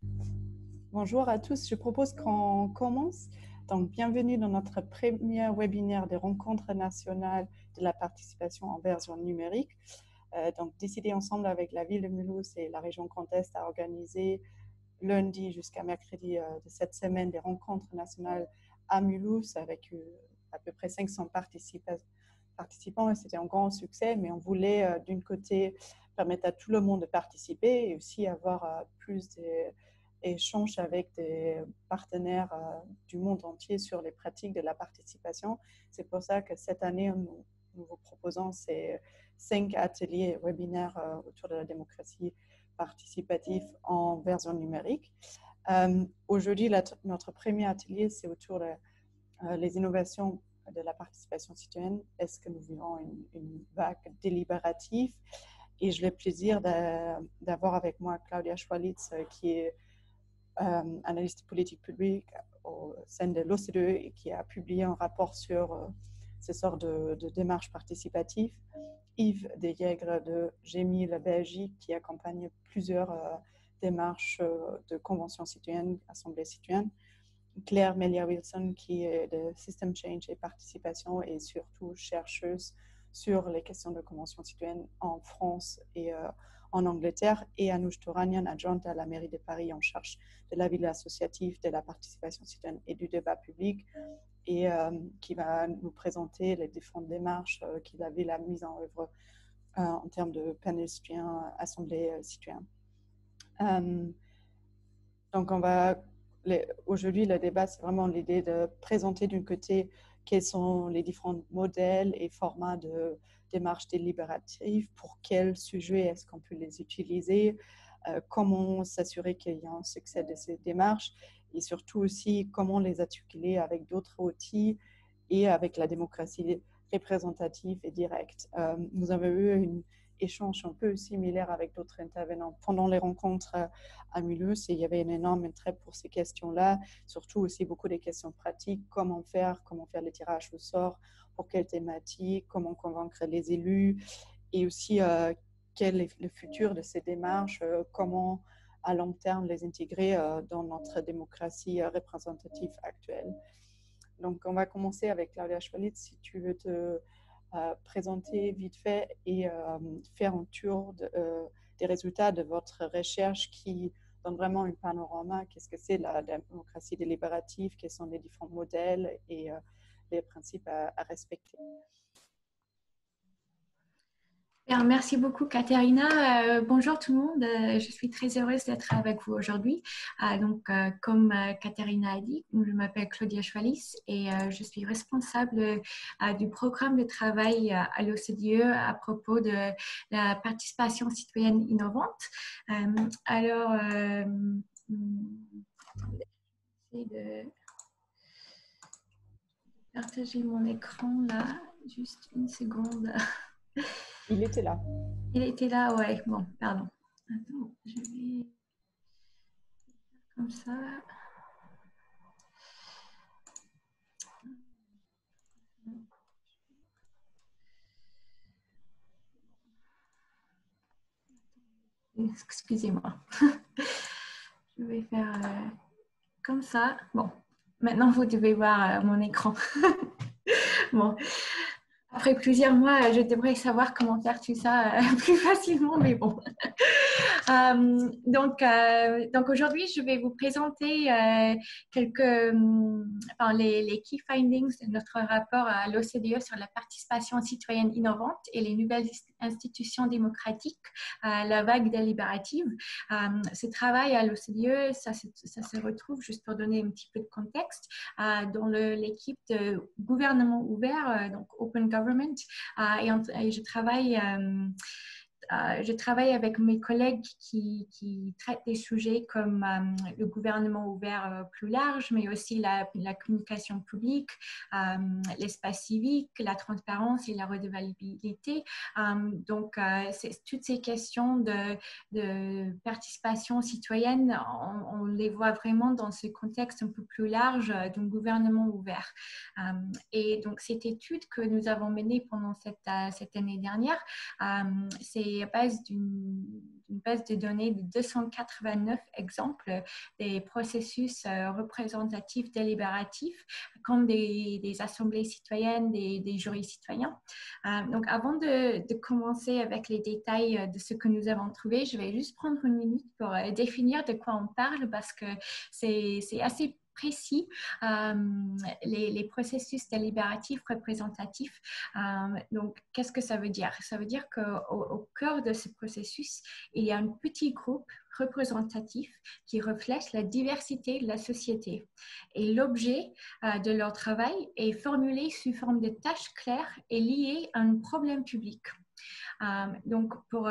Bonjour à tous, je propose qu'on commence. Donc, bienvenue dans notre premier webinaire des rencontres nationales de la participation en version numérique. Donc, décidé ensemble avec la ville de Mulhouse et la région Grand Est à organiser lundi jusqu'à mercredi de cette semaine des rencontres nationales à Mulhouse avec à peu près 500 participants. Et c'était un grand succès, mais on voulait d'un côté permettre à tout le monde de participer et aussi avoir plus d'échanges avec des partenaires du monde entier sur les pratiques de la participation. C'est pour ça que cette année, nous vous proposons ces 5 ateliers et webinaires autour de la démocratie participative en version numérique. Aujourd'hui, notre premier atelier, c'est autour des innovations de la participation citoyenne. Est-ce que nous vivons une vague délibérative? Et j'ai le plaisir d'avoir avec moi Claudia Schwalitz, qui est analyste politique publique au sein de l'OCDE et qui a publié un rapport sur ces sortes de démarches participatives. Yves Desjègres de GEMI, la Belgique, qui accompagne plusieurs démarches de conventions citoyennes, assemblées citoyennes. Claire Melia-Wilson, qui est de System Change et Participation et surtout chercheuse sur les questions de convention citoyenne en France et en Angleterre, et Anoush Touranian, adjointe à la mairie de Paris en charge de la ville associative, de la participation citoyenne et du débat public, et qui va nous présenter les différentes démarches qu'il avait la mise en œuvre en termes de panel citoyen, assemblée citoyenne. Donc, aujourd'hui, le débat, c'est vraiment l'idée de présenter d'un côté quels sont les différents modèles et formats de démarches délibératives, pour quels sujets est-ce qu'on peut les utiliser, comment s'assurer qu'il y a un succès de ces démarches, et surtout aussi comment les articuler avec d'autres outils et avec la démocratie représentative et directe. Nous avons eu un échange un peu similaire avec d'autres intervenants pendant les rencontres à Mulhouse, et il y avait un énorme intérêt pour ces questions-là, surtout aussi beaucoup des questions pratiques, comment faire les tirages au sort, pour quelles thématiques, comment convaincre les élus, et aussi quel est le futur de ces démarches, comment à long terme les intégrer dans notre démocratie représentative actuelle. Donc, on va commencer avec Claudia Schwalitz, si tu veux te présenter vite fait et faire un tour des résultats de votre recherche qui donne vraiment un panorama. Qu'est-ce que c'est la démocratie délibérative, quels sont les différents modèles et les principes à respecter. Bien, merci beaucoup, Katharina. Bonjour tout le monde. Je suis très heureuse d'être avec vous aujourd'hui. Comme Katharina a dit, je m'appelle Claudia Schwalitz et je suis responsable du programme de travail à l'OCDE à propos de la participation citoyenne innovante. J'essaie de partager mon écran là, juste une seconde. Il était là. Il était là, ouais. Bon, pardon. Attends, je vais comme ça. Excusez-moi. Je vais faire comme ça. Bon, maintenant vous devez voir mon écran. Bon, après plusieurs mois, je devrais savoir comment faire tout ça plus facilement, mais bon. Donc aujourd'hui, je vais vous présenter les key findings de notre rapport à l'OCDE sur la participation citoyenne innovante et les nouvelles institutions démocratiques, la vague délibérative. Ce travail à l'OCDE, ça se retrouve, juste pour donner un petit peu de contexte, dans l'équipe de gouvernement ouvert, donc Open Government, et je travaille avec mes collègues qui traitent des sujets comme le gouvernement ouvert plus large, mais aussi la communication publique, l'espace civique, la transparence et la redevabilité. Toutes ces questions de participation citoyenne, on les voit vraiment dans ce contexte un peu plus large d'un gouvernement ouvert. Et donc, cette étude que nous avons menée pendant cette année dernière, c'est une base de données de 289 exemples des processus représentatifs délibératifs, comme des assemblées citoyennes, des jurys citoyens. Donc, avant de commencer avec les détails de ce que nous avons trouvé, je vais juste prendre une minute pour définir de quoi on parle, parce que c'est assez précis, les processus délibératifs représentatifs. Donc, qu'est-ce que ça veut dire? Ça veut dire qu'au cœur de ce processus, il y a un petit groupe représentatif qui reflète la diversité de la société. Et l'objet de leur travail est formulé sous forme de tâches claires et liées à un problème public. Donc, pour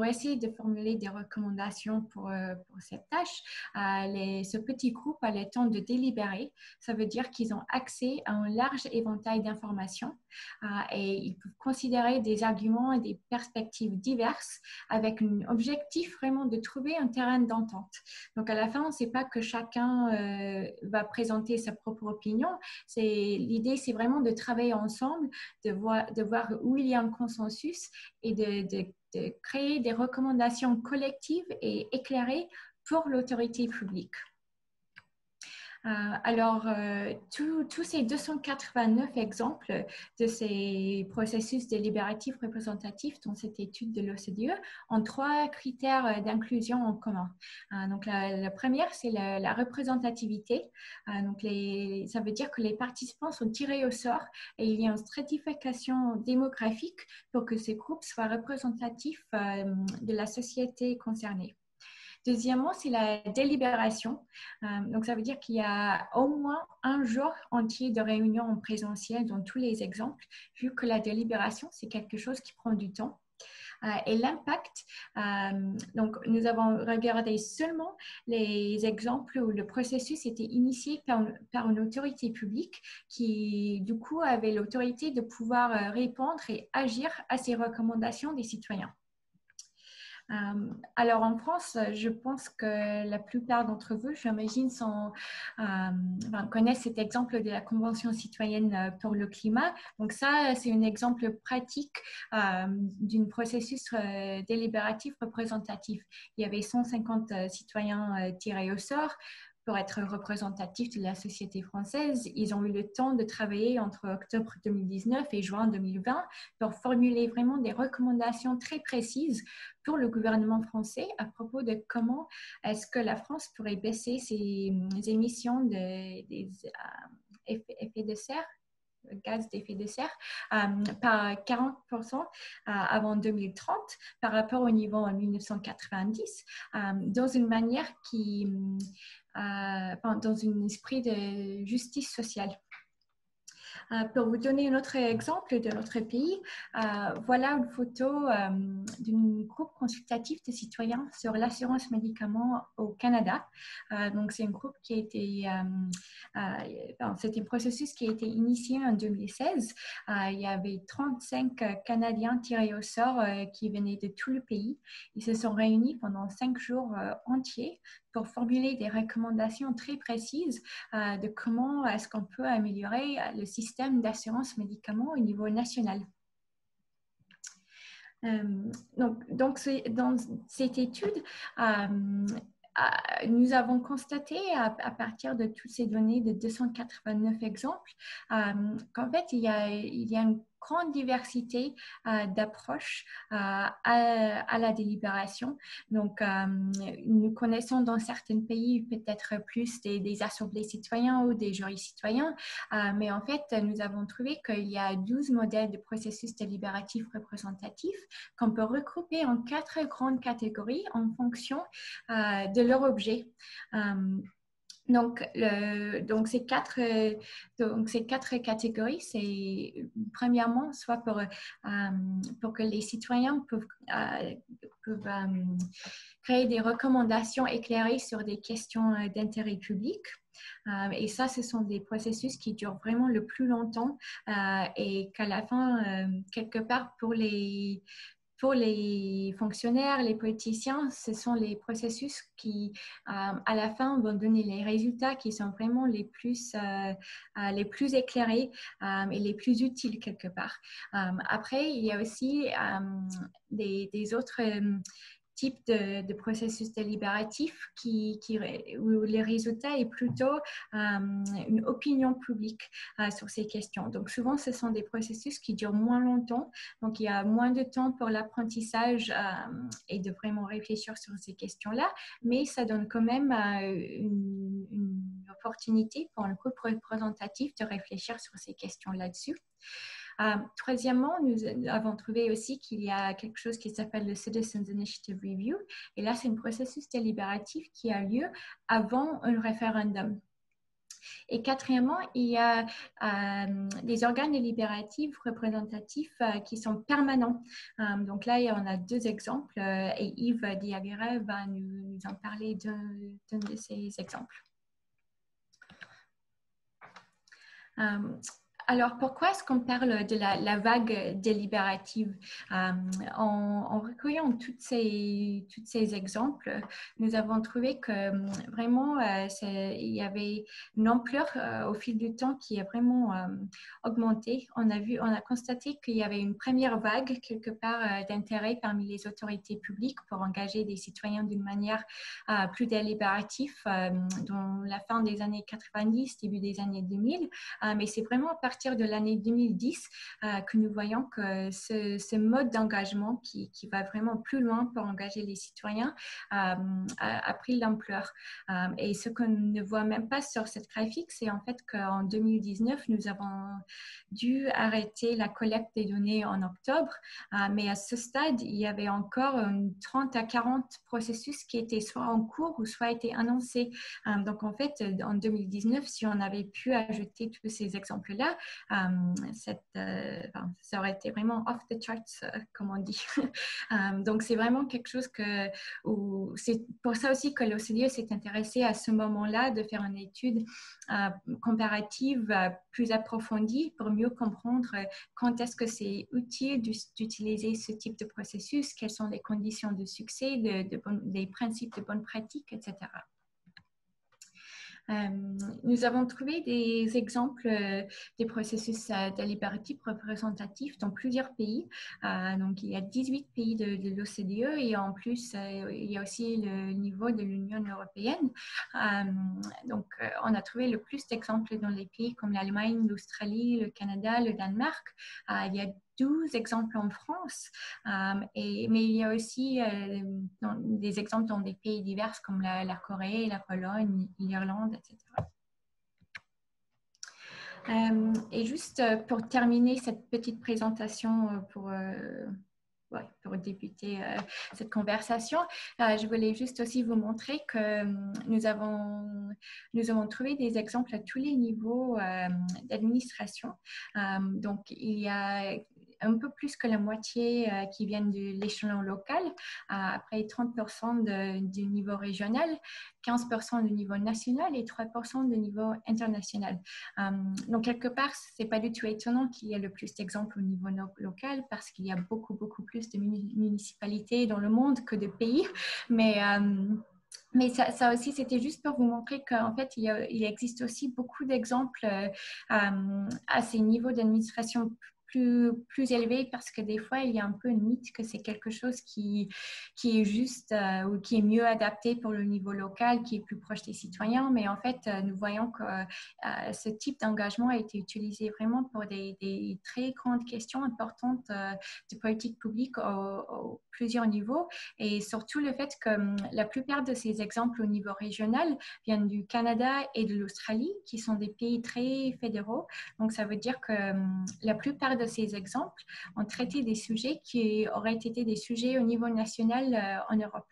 essayer de formuler des recommandations pour cette tâche, ce petit groupe a le temps de délibérer. Ça veut dire qu'ils ont accès à un large éventail d'informations et ils peuvent considérer des arguments et des perspectives diverses avec un objectif vraiment de trouver un terrain d'entente. Donc, à la fin, ce n'est pas que chacun va présenter sa propre opinion. L'idée, c'est vraiment de travailler ensemble, de voir où il y a un consensus et de créer des recommandations collectives et éclairées pour l'autorité publique. Alors, tous ces 289 exemples de ces processus délibératifs représentatifs dans cette étude de l'OCDE ont 3 critères d'inclusion en commun. Donc, la première, c'est la représentativité. Donc, ça veut dire que les participants sont tirés au sort et il y a une stratification démographique pour que ces groupes soient représentatifs de la société concernée. Deuxièmement, c'est la délibération. Donc, ça veut dire qu'il y a au moins un jour entier de réunion en présentiel dans tous les exemples, vu que la délibération, c'est quelque chose qui prend du temps. Et l'impact, donc nous avons regardé seulement les exemples où le processus était initié par une autorité publique qui, du coup, avait l'autorité de pouvoir répondre et agir à ces recommandations des citoyens. Alors en France, je pense que la plupart d'entre vous, j'imagine, connaissent cet exemple de la Convention citoyenne pour le climat. Donc ça, c'est un exemple pratique d'un processus délibératif représentatif. Il y avait 150 citoyens tirés au sort pour être représentatifs de la société française. Ils ont eu le temps de travailler entre octobre 2019 et juin 2020 pour formuler vraiment des recommandations très précises pour le gouvernement français à propos de comment est-ce que la France pourrait baisser ses émissions des effets de serre, gaz d'effet de serre, par 40% avant 2030 par rapport au niveau en 1990, dans une manière dans un esprit de justice sociale. Pour vous donner un autre exemple de notre pays, voilà une photo d'un groupe consultatif de citoyens sur l'assurance médicaments au Canada. Donc, c'est un groupe qui a été, c'est un processus qui a été initié en 2016. Il y avait 35 Canadiens tirés au sort qui venaient de tout le pays. Ils se sont réunis pendant 5 jours entiers pour formuler des recommandations très précises de comment est-ce qu'on peut améliorer le système d'assurance médicaments au niveau national. Donc dans cette étude, nous avons constaté à partir de toutes ces données de 289 exemples qu'en fait, il y a une grande diversité d'approches à la délibération. Donc, nous connaissons dans certains pays peut-être plus des assemblées citoyennes ou des jurys citoyens, mais en fait, nous avons trouvé qu'il y a 12 modèles de processus délibératif représentatif qu'on peut regrouper en 4 grandes catégories en fonction de leur objet. Donc, ces quatre catégories, c'est premièrement soit pour que les citoyens peuvent créer des recommandations éclairées sur des questions d'intérêt public. Et ça, ce sont des processus qui durent vraiment le plus longtemps et qu'à la fin, quelque part, pour les pour les fonctionnaires, les politiciens, ce sont les processus qui, à la fin, vont donner les résultats qui sont vraiment les plus éclairés et les plus utiles quelque part. Après, il y a aussi des autres type de processus délibératif où le résultat est plutôt une opinion publique sur ces questions. Donc souvent, ce sont des processus qui durent moins longtemps, donc il y a moins de temps pour l'apprentissage et de vraiment réfléchir sur ces questions-là, mais ça donne quand même une opportunité pour un groupe représentatif de réfléchir sur ces questions là-dessus. Troisièmement, nous avons trouvé aussi qu'il y a quelque chose qui s'appelle le Citizens Initiative Review. Et là, c'est un processus délibératif qui a lieu avant un référendum. Et quatrièmement, il y a des organes délibératifs représentatifs qui sont permanents. Donc là, on a deux exemples et Yves Diaguerre va nous en parler d'un de ces exemples. Alors, pourquoi est-ce qu'on parle de la vague délibérative? En recueillant tous ces exemples, nous avons trouvé que vraiment, il y avait une ampleur au fil du temps qui a vraiment augmenté. On a constaté qu'il y avait une première vague, quelque part, d'intérêt parmi les autorités publiques pour engager des citoyens d'une manière plus délibérative dans la fin des années 90, début des années 2000. Mais c'est vraiment à partir de l'année 2010 que nous voyons que ce mode d'engagement qui va vraiment plus loin pour engager les citoyens a pris l'ampleur. Et ce qu'on ne voit même pas sur cette graphique, c'est en fait qu'en 2019, nous avons dû arrêter la collecte des données en octobre, mais à ce stade, il y avait encore 30 à 40 processus qui étaient soit en cours ou soit étaient annoncés. Donc en fait, en 2019, si on avait pu ajouter tous ces exemples-là, ça aurait été vraiment off the charts, comme on dit. Donc c'est vraiment quelque chose c'est pour ça aussi que l'OCDE s'est intéressé à ce moment-là de faire une étude comparative plus approfondie pour mieux comprendre quand est-ce que c'est utile d'utiliser ce type de processus, quelles sont les conditions de succès, des principes de bonne pratique, etc. Nous avons trouvé des exemples des processus délibératifs représentatifs dans plusieurs pays. Donc, il y a 18 pays de l'OCDE et en plus, il y a aussi le niveau de l'Union européenne. Donc, on a trouvé le plus d'exemples dans les pays comme l'Allemagne, l'Australie, le Canada, le Danemark. Il y a 12 exemples en France, mais il y a aussi des exemples dans des pays divers comme la Corée, la Pologne, l'Irlande, etc. Et juste pour terminer cette petite présentation pour débuter cette conversation, je voulais juste aussi vous montrer que nous avons trouvé des exemples à tous les niveaux d'administration. Donc, il y a un peu plus que la moitié qui viennent de l'échelon local, après 30% du niveau régional, 15% du niveau national et 3% du niveau international. Donc, quelque part, ce n'est pas du tout étonnant qu'il y ait le plus d'exemples au niveau local parce qu'il y a beaucoup plus de municipalités dans le monde que de pays. Mais ça aussi, c'était juste pour vous montrer qu'en fait, il existe aussi beaucoup d'exemples à ces niveaux d'administration plus élevé parce que des fois, il y a un peu une mythe que c'est quelque chose qui est juste ou qui est mieux adapté pour le niveau local, qui est plus proche des citoyens. Mais en fait, nous voyons que ce type d'engagement a été utilisé vraiment pour des très grandes questions importantes de politique publique au plusieurs niveaux et surtout le fait que la plupart de ces exemples au niveau régional viennent du Canada et de l'Australie qui sont des pays très fédéraux. Donc, ça veut dire que la plupart de ces exemples ont traité des sujets qui auraient été des sujets au niveau national en Europe.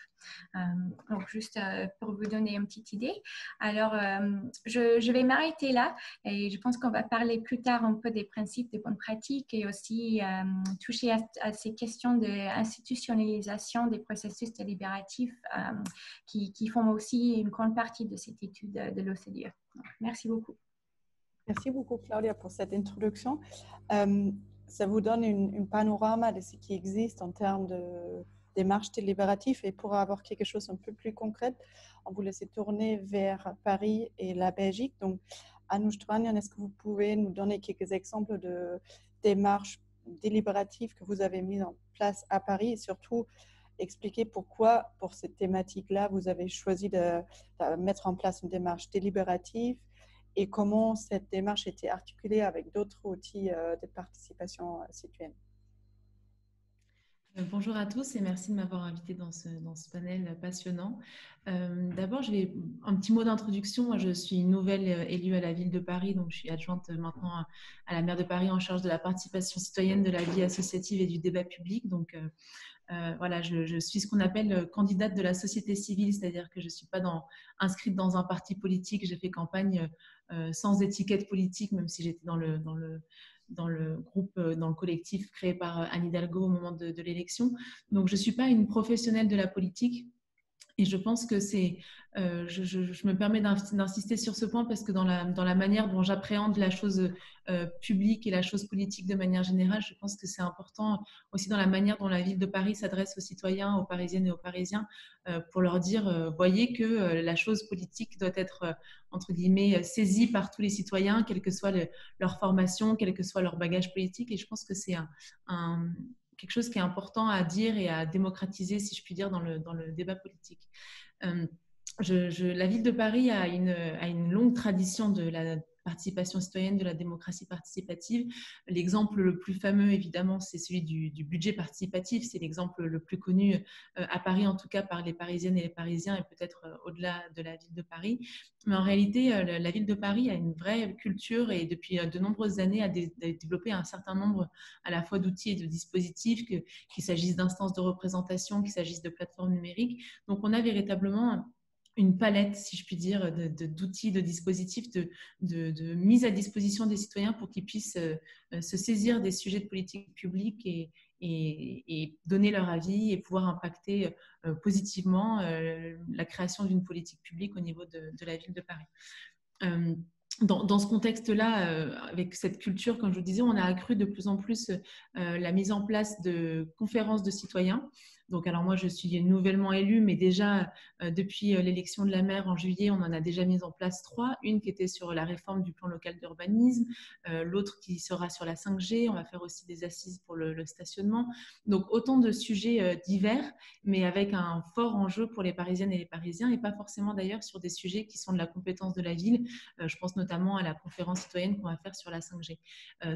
Donc, juste pour vous donner une petite idée. Alors, je vais m'arrêter là et je pense qu'on va parler plus tard un peu des principes de bonne pratique et aussi toucher à ces questions d'institutionnalisation des processus délibératifs qui font aussi une grande partie de cette étude de l'OCDE. Merci beaucoup. Merci beaucoup, Claudia, pour cette introduction. ça vous donne une panorama de ce qui existe en termes de démarches délibératives. Et pour avoir quelque chose un peu plus concret, on vous laisse tourner vers Paris et la Belgique. Donc, Anoush Tranian, est-ce que vous pouvez nous donner quelques exemples de démarches délibératives que vous avez mises en place à Paris et surtout expliquer pourquoi, pour cette thématique-là, vous avez choisi de mettre en place une démarche délibérative et comment cette démarche était articulée avec d'autres outils de participation citoyenne. Bonjour à tous et merci de m'avoir invité dans ce panel passionnant. D'abord, je vais un petit mot d'introduction. Moi, je suis nouvelle élue à la ville de Paris, donc je suis adjointe maintenant à la maire de Paris en charge de la participation citoyenne, de la vie associative et du débat public. Donc, voilà, je suis ce qu'on appelle candidate de la société civile, c'est-à-dire que je ne suis pas inscrite dans un parti politique. J'ai fait campagne sans étiquette politique, même si j'étais dans le groupe, dans le collectif créé par Anne Hidalgo au moment de l'élection. Donc, je ne suis pas une professionnelle de la politique. Et je pense que je me permets d'insister sur ce point parce que dans la manière dont j'appréhende la chose publique et la chose politique de manière générale, je pense que c'est important aussi dans la manière dont la ville de Paris s'adresse aux citoyens, aux Parisiennes et aux Parisiens, pour leur dire, voyez que la chose politique doit être, entre guillemets, saisie par tous les citoyens, quelle que soit leur formation, quel que soit leur bagage politique. Et je pense que c'est quelque chose qui est important à dire et à démocratiser, si je puis dire, dans le débat politique. La ville de Paris a une longue tradition de la participation citoyenne, de la démocratie participative. L'exemple le plus fameux, évidemment, c'est celui du budget participatif. C'est l'exemple le plus connu à Paris, en tout cas par les Parisiennes et les Parisiens, et peut-être au-delà de la ville de Paris. Mais en réalité, la ville de Paris a une vraie culture et depuis de nombreuses années a développé un certain nombre à la fois d'outils et de dispositifs, qu'il s'agisse d'instances de représentation, qu'il s'agisse de plateformes numériques. Donc, on a véritablement une palette, si je puis dire, d'outils, de dispositifs, de mise à disposition des citoyens pour qu'ils puissent se saisir des sujets de politique publique et donner leur avis et pouvoir impacter positivement la création d'une politique publique au niveau de la ville de Paris. Dans ce contexte-là, avec cette culture, comme je vous disais, on a accru de plus en plus la mise en place de conférences de citoyens. Donc, alors moi, je suis nouvellement élue, mais déjà, depuis l'élection de la maire en juillet, on en a déjà mis en place 3. Une qui était sur la réforme du plan local d'urbanisme, l'autre qui sera sur la 5G. On va faire aussi des assises pour le stationnement. Donc, autant de sujets divers, mais avec un fort enjeu pour les Parisiennes et les Parisiens, et pas forcément d'ailleurs sur des sujets qui sont de la compétence de la ville. Je pense notamment à la conférence citoyenne qu'on va faire sur la 5G.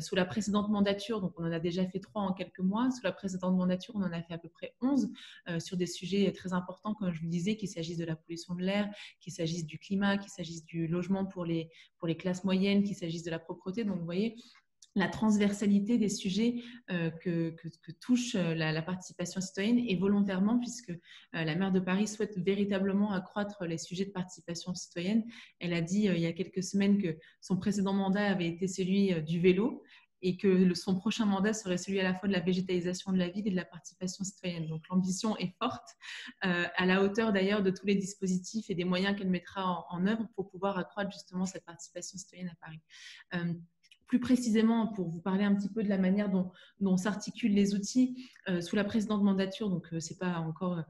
Sous la précédente mandature, donc on en a déjà fait 3 en quelques mois, sous la précédente mandature, on en a fait à peu près 11 sur des sujets très importants, comme je vous le disais, qu'il s'agisse de la pollution de l'air, qu'il s'agisse du climat, qu'il s'agisse du logement pour les classes moyennes, qu'il s'agisse de la propreté. Donc, vous voyez, la transversalité des sujets que touche la participation citoyenne et volontairement, puisque la maire de Paris souhaite véritablement accroître les sujets de participation citoyenne. Elle a dit il y a quelques semaines que son précédent mandat avait été celui du vélo et que son prochain mandat serait celui à la fois de la végétalisation de la ville et de la participation citoyenne. Donc l'ambition est forte, à la hauteur d'ailleurs de tous les dispositifs et des moyens qu'elle mettra en œuvre pour pouvoir accroître justement cette participation citoyenne à Paris. Plus précisément, pour vous parler un petit peu de la manière dont s'articulent les outils, sous la précédente mandature, donc c'est pas encore,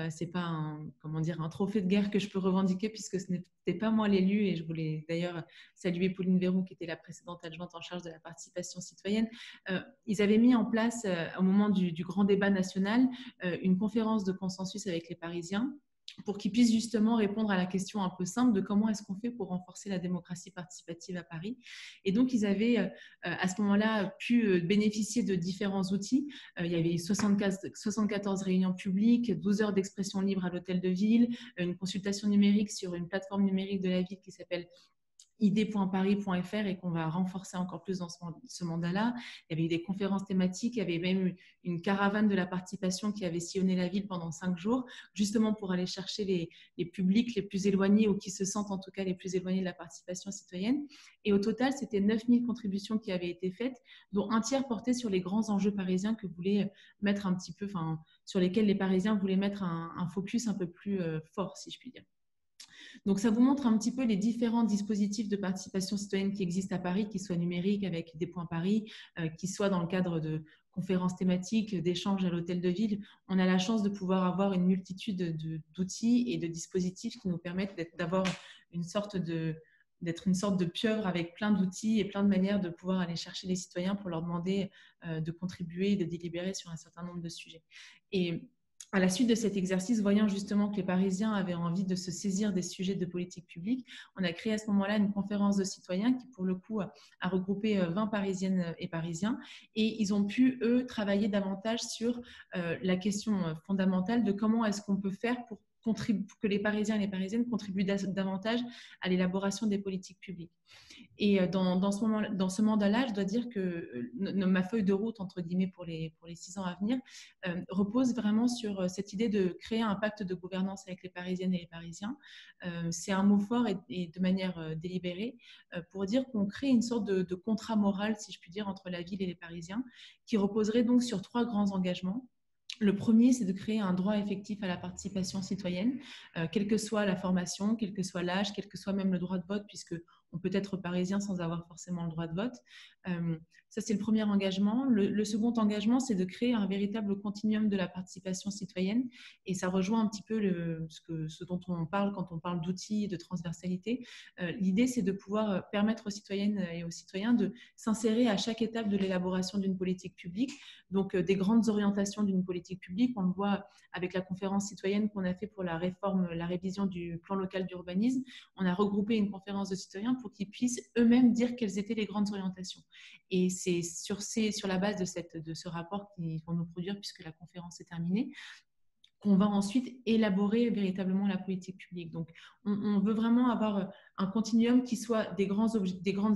c'est pas un trophée de guerre que je peux revendiquer puisque ce n'était pas moi l'élu, et je voulais d'ailleurs saluer Pauline Véron qui était la précédente adjointe en charge de la participation citoyenne. Ils avaient mis en place au moment du grand débat national une conférence de consensus avec les Parisiens pour qu'ils puissent justement répondre à la question un peu simple de comment est-ce qu'on fait pour renforcer la démocratie participative à Paris. Et donc, ils avaient à ce moment-là pu bénéficier de différents outils. Il y avait 74 réunions publiques, 12 heures d'expression libre à l'hôtel de ville, une consultation numérique sur une plateforme numérique de la ville qui s'appelle id.paris.fr et qu'on va renforcer encore plus dans ce mandat-là. Il y avait eu des conférences thématiques, il y avait même une caravane de la participation qui avait sillonné la ville pendant 5 jours, justement pour aller chercher les publics les plus éloignés ou qui se sentent en tout cas les plus éloignés de la participation citoyenne. Et au total, c'était 9000 contributions qui avaient été faites, dont un tiers portait sur les grands enjeux parisiens que voulaient mettre un petit peu, sur lesquels les Parisiens voulaient mettre un focus un peu plus fort, si je puis dire. Donc, ça vous montre un petit peu les différents dispositifs de participation citoyenne qui existent à Paris, qui soient numériques avec des points Paris, qui soient dans le cadre de conférences thématiques, d'échanges à l'hôtel de ville. On a la chance de pouvoir avoir une multitude d'outils et de dispositifs qui nous permettent d'être une sorte de pieuvre avec plein d'outils et plein de manières de pouvoir aller chercher les citoyens pour leur demander de contribuer et de délibérer sur un certain nombre de sujets. Et à la suite de cet exercice, voyant justement que les Parisiens avaient envie de se saisir des sujets de politique publique, on a créé à ce moment-là une conférence de citoyens qui, pour le coup, a regroupé 20 Parisiennes et Parisiens. Et ils ont pu, eux, travailler davantage sur la question fondamentale de comment est-ce qu'on peut faire pour que les Parisiens et les Parisiennes contribuent davantage à l'élaboration des politiques publiques. Et dans ce mandat-là, je dois dire que ma feuille de route, entre guillemets, pour les 6 ans à venir, repose vraiment sur cette idée de créer un pacte de gouvernance avec les Parisiennes et les Parisiens. C'est un mot fort et de manière délibérée pour dire qu'on crée une sorte de contrat moral, si je puis dire, entre la ville et les Parisiens, qui reposerait donc sur 3 grands engagements. Le premier, c'est de créer un droit effectif à la participation citoyenne, quelle que soit la formation, quel que soit l'âge, quel que soit même le droit de vote, puisqu'on peut être parisien sans avoir forcément le droit de vote. Ça, c'est le premier engagement. Le second engagement, c'est de créer un véritable continuum de la participation citoyenne. Et ça rejoint un petit peu ce dont on parle quand on parle d'outils, de transversalité. L'idée, c'est de pouvoir permettre aux citoyennes et aux citoyens de s'insérer à chaque étape de l'élaboration d'une politique publique. Donc, des grandes orientations d'une politique publique. On le voit avec la conférence citoyenne qu'on a fait pour la révision du plan local d'urbanisme. On a regroupé une conférence de citoyens pour qu'ils puissent eux-mêmes dire quelles étaient les grandes orientations. Et c'est sur la base de ce rapport qu'ils vont nous produire, puisque la conférence est terminée, qu'on va ensuite élaborer véritablement la politique publique. Donc, on veut vraiment avoir un continuum qui soit des grandes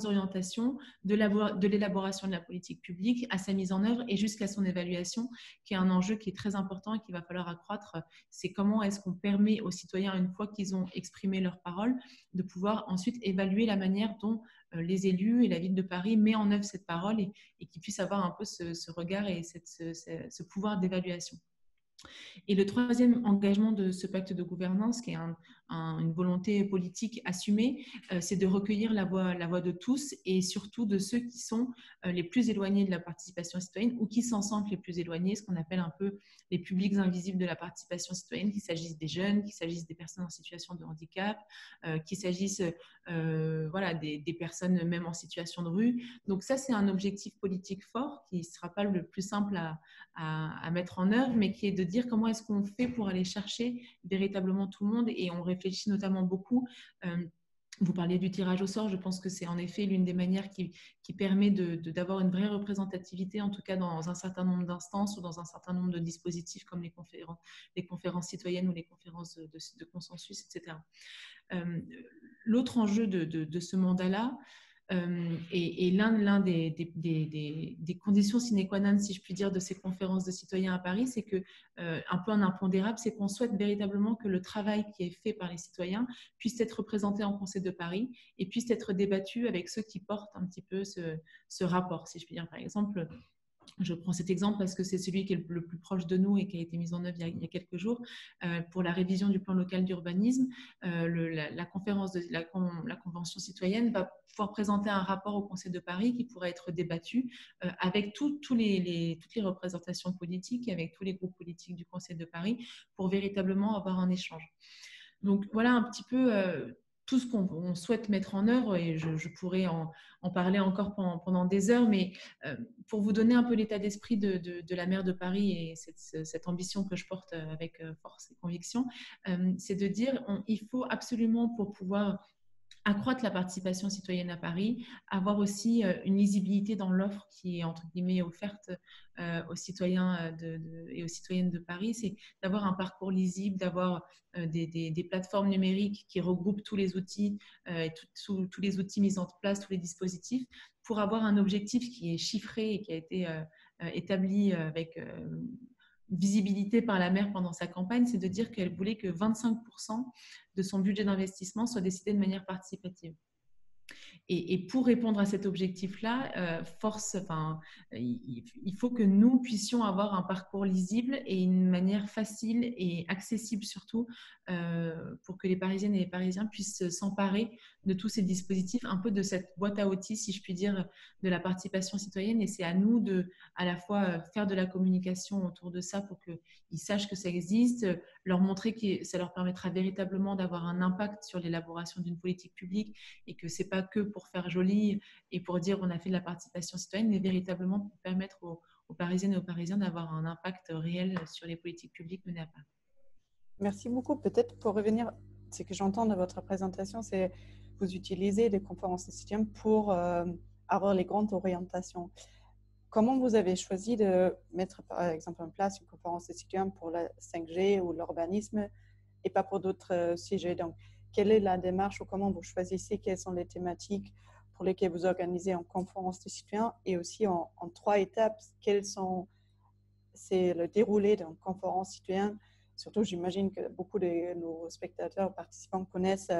orientations de l'élaboration de la politique publique à sa mise en œuvre et jusqu'à son évaluation, qui est un enjeu qui est très important et qu'il va falloir accroître. C'est comment est-ce qu'on permet aux citoyens, une fois qu'ils ont exprimé leur parole, de pouvoir ensuite évaluer la manière dont les élus et la ville de Paris met en œuvre cette parole et qu'ils puissent avoir un peu ce regard et ce pouvoir d'évaluation. Et le troisième engagement de ce pacte de gouvernance, qui est une volonté politique assumée, c'est de recueillir la voix de tous et surtout de ceux qui sont les plus éloignés de la participation citoyenne ou qui s'en sentent les plus éloignés, ce qu'on appelle un peu les publics invisibles de la participation citoyenne, qu'il s'agisse des jeunes, qu'il s'agisse des personnes en situation de handicap, qu'il s'agisse des personnes même en situation de rue. Donc ça, c'est un objectif politique fort qui ne sera pas le plus simple à mettre en œuvre, mais qui est de dire comment est-ce qu'on fait pour aller chercher véritablement tout le monde. Et on réfléchit notamment beaucoup. Vous parlez du tirage au sort, je pense que c'est en effet l'une des manières qui permet d'avoir une vraie représentativité, en tout cas dans un certain nombre d'instances ou dans un certain nombre de dispositifs comme les conférences citoyennes ou les conférences de consensus, etc. L'autre enjeu de ce mandat-là, et l'un des conditions sine qua non, si je puis dire, de ces conférences de citoyens à Paris, c'est que, un peu un impondérable, c'est qu'on souhaite véritablement que le travail qui est fait par les citoyens puisse être représenté en Conseil de Paris et puisse être débattu avec ceux qui portent un petit peu ce rapport, si je puis dire. Par exemple, je prends cet exemple parce que c'est celui qui est le plus proche de nous et qui a été mis en œuvre il y a quelques jours. Pour la révision du plan local d'urbanisme, la convention citoyenne va pouvoir présenter un rapport au Conseil de Paris qui pourrait être débattu avec toutes les représentations politiques et avec tous les groupes politiques du Conseil de Paris pour véritablement avoir un échange. Donc voilà un petit peu tout ce qu'on souhaite mettre en œuvre, et je pourrais en parler encore pendant des heures, mais pour vous donner un peu l'état d'esprit de la maire de Paris et cette ambition que je porte avec force et conviction, c'est de dire il faut absolument, pour pouvoir accroître la participation citoyenne à Paris, avoir aussi une lisibilité dans l'offre qui est entre guillemets offerte aux citoyens et aux citoyennes de Paris, c'est d'avoir un parcours lisible, d'avoir des plateformes numériques qui regroupent tous les outils, tous les outils mis en place, tous les dispositifs, pour avoir un objectif qui est chiffré et qui a été établi avec visibilité par la maire pendant sa campagne, c'est de dire qu'elle voulait que 25% de son budget d'investissement soit décidé de manière participative. Et pour répondre à cet objectif-là, il faut que nous puissions avoir un parcours lisible et une manière facile et accessible surtout pour que les Parisiennes et les Parisiens puissent s'emparer de tous ces dispositifs, un peu de cette boîte à outils, si je puis dire, de la participation citoyenne. Et c'est à nous de, à la fois, faire de la communication autour de ça pour qu'ils sachent que ça existe, leur montrer que ça leur permettra véritablement d'avoir un impact sur l'élaboration d'une politique publique et que c'est pas que pour faire joli et pour dire on a fait de la participation citoyenne, mais véritablement pour permettre aux Parisiennes et aux Parisiens d'avoir un impact réel sur les politiques publiques menées à Paris. Merci beaucoup. Peut-être pour revenir, ce que j'entends de votre présentation, c'est vous utilisez les conférences de citoyens pour avoir les grandes orientations. Comment vous avez choisi de mettre, par exemple, en place une conférence de citoyens pour la 5G ou l'urbanisme et pas pour d'autres sujets? Donc, quelle est la démarche ou comment vous choisissez quelles sont les thématiques pour lesquelles vous organisez en conférence de citoyens et aussi en 3 étapes, c'est le déroulé d'une conférence citoyenne? Surtout, j'imagine que beaucoup de nos spectateurs, participants connaissent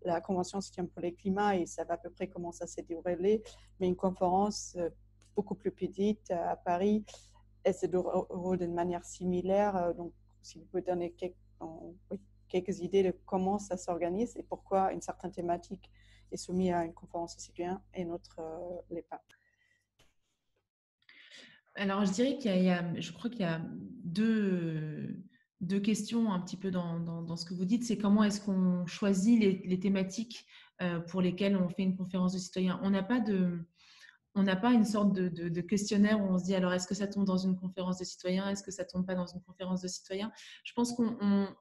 la Convention citoyenne pour le climat et savent à peu près comment ça s'est déroulé. Mais une conférence beaucoup plus petite à Paris, elle se déroule d'une manière similaire. Donc, si vous pouvez donner quelques idées de comment ça s'organise et pourquoi une certaine thématique est soumise à une conférence de citoyens et une autre l'est pas. Alors, je dirais je crois qu'il y a deux questions un petit peu dans ce que vous dites. C'est comment est-ce qu'on choisit les thématiques pour lesquelles on fait une conférence de citoyens. On n'a pas une sorte de questionnaire où on se dit alors est-ce que ça tombe dans une conférence de citoyens, est-ce que ça tombe pas dans une conférence de citoyens. Je pense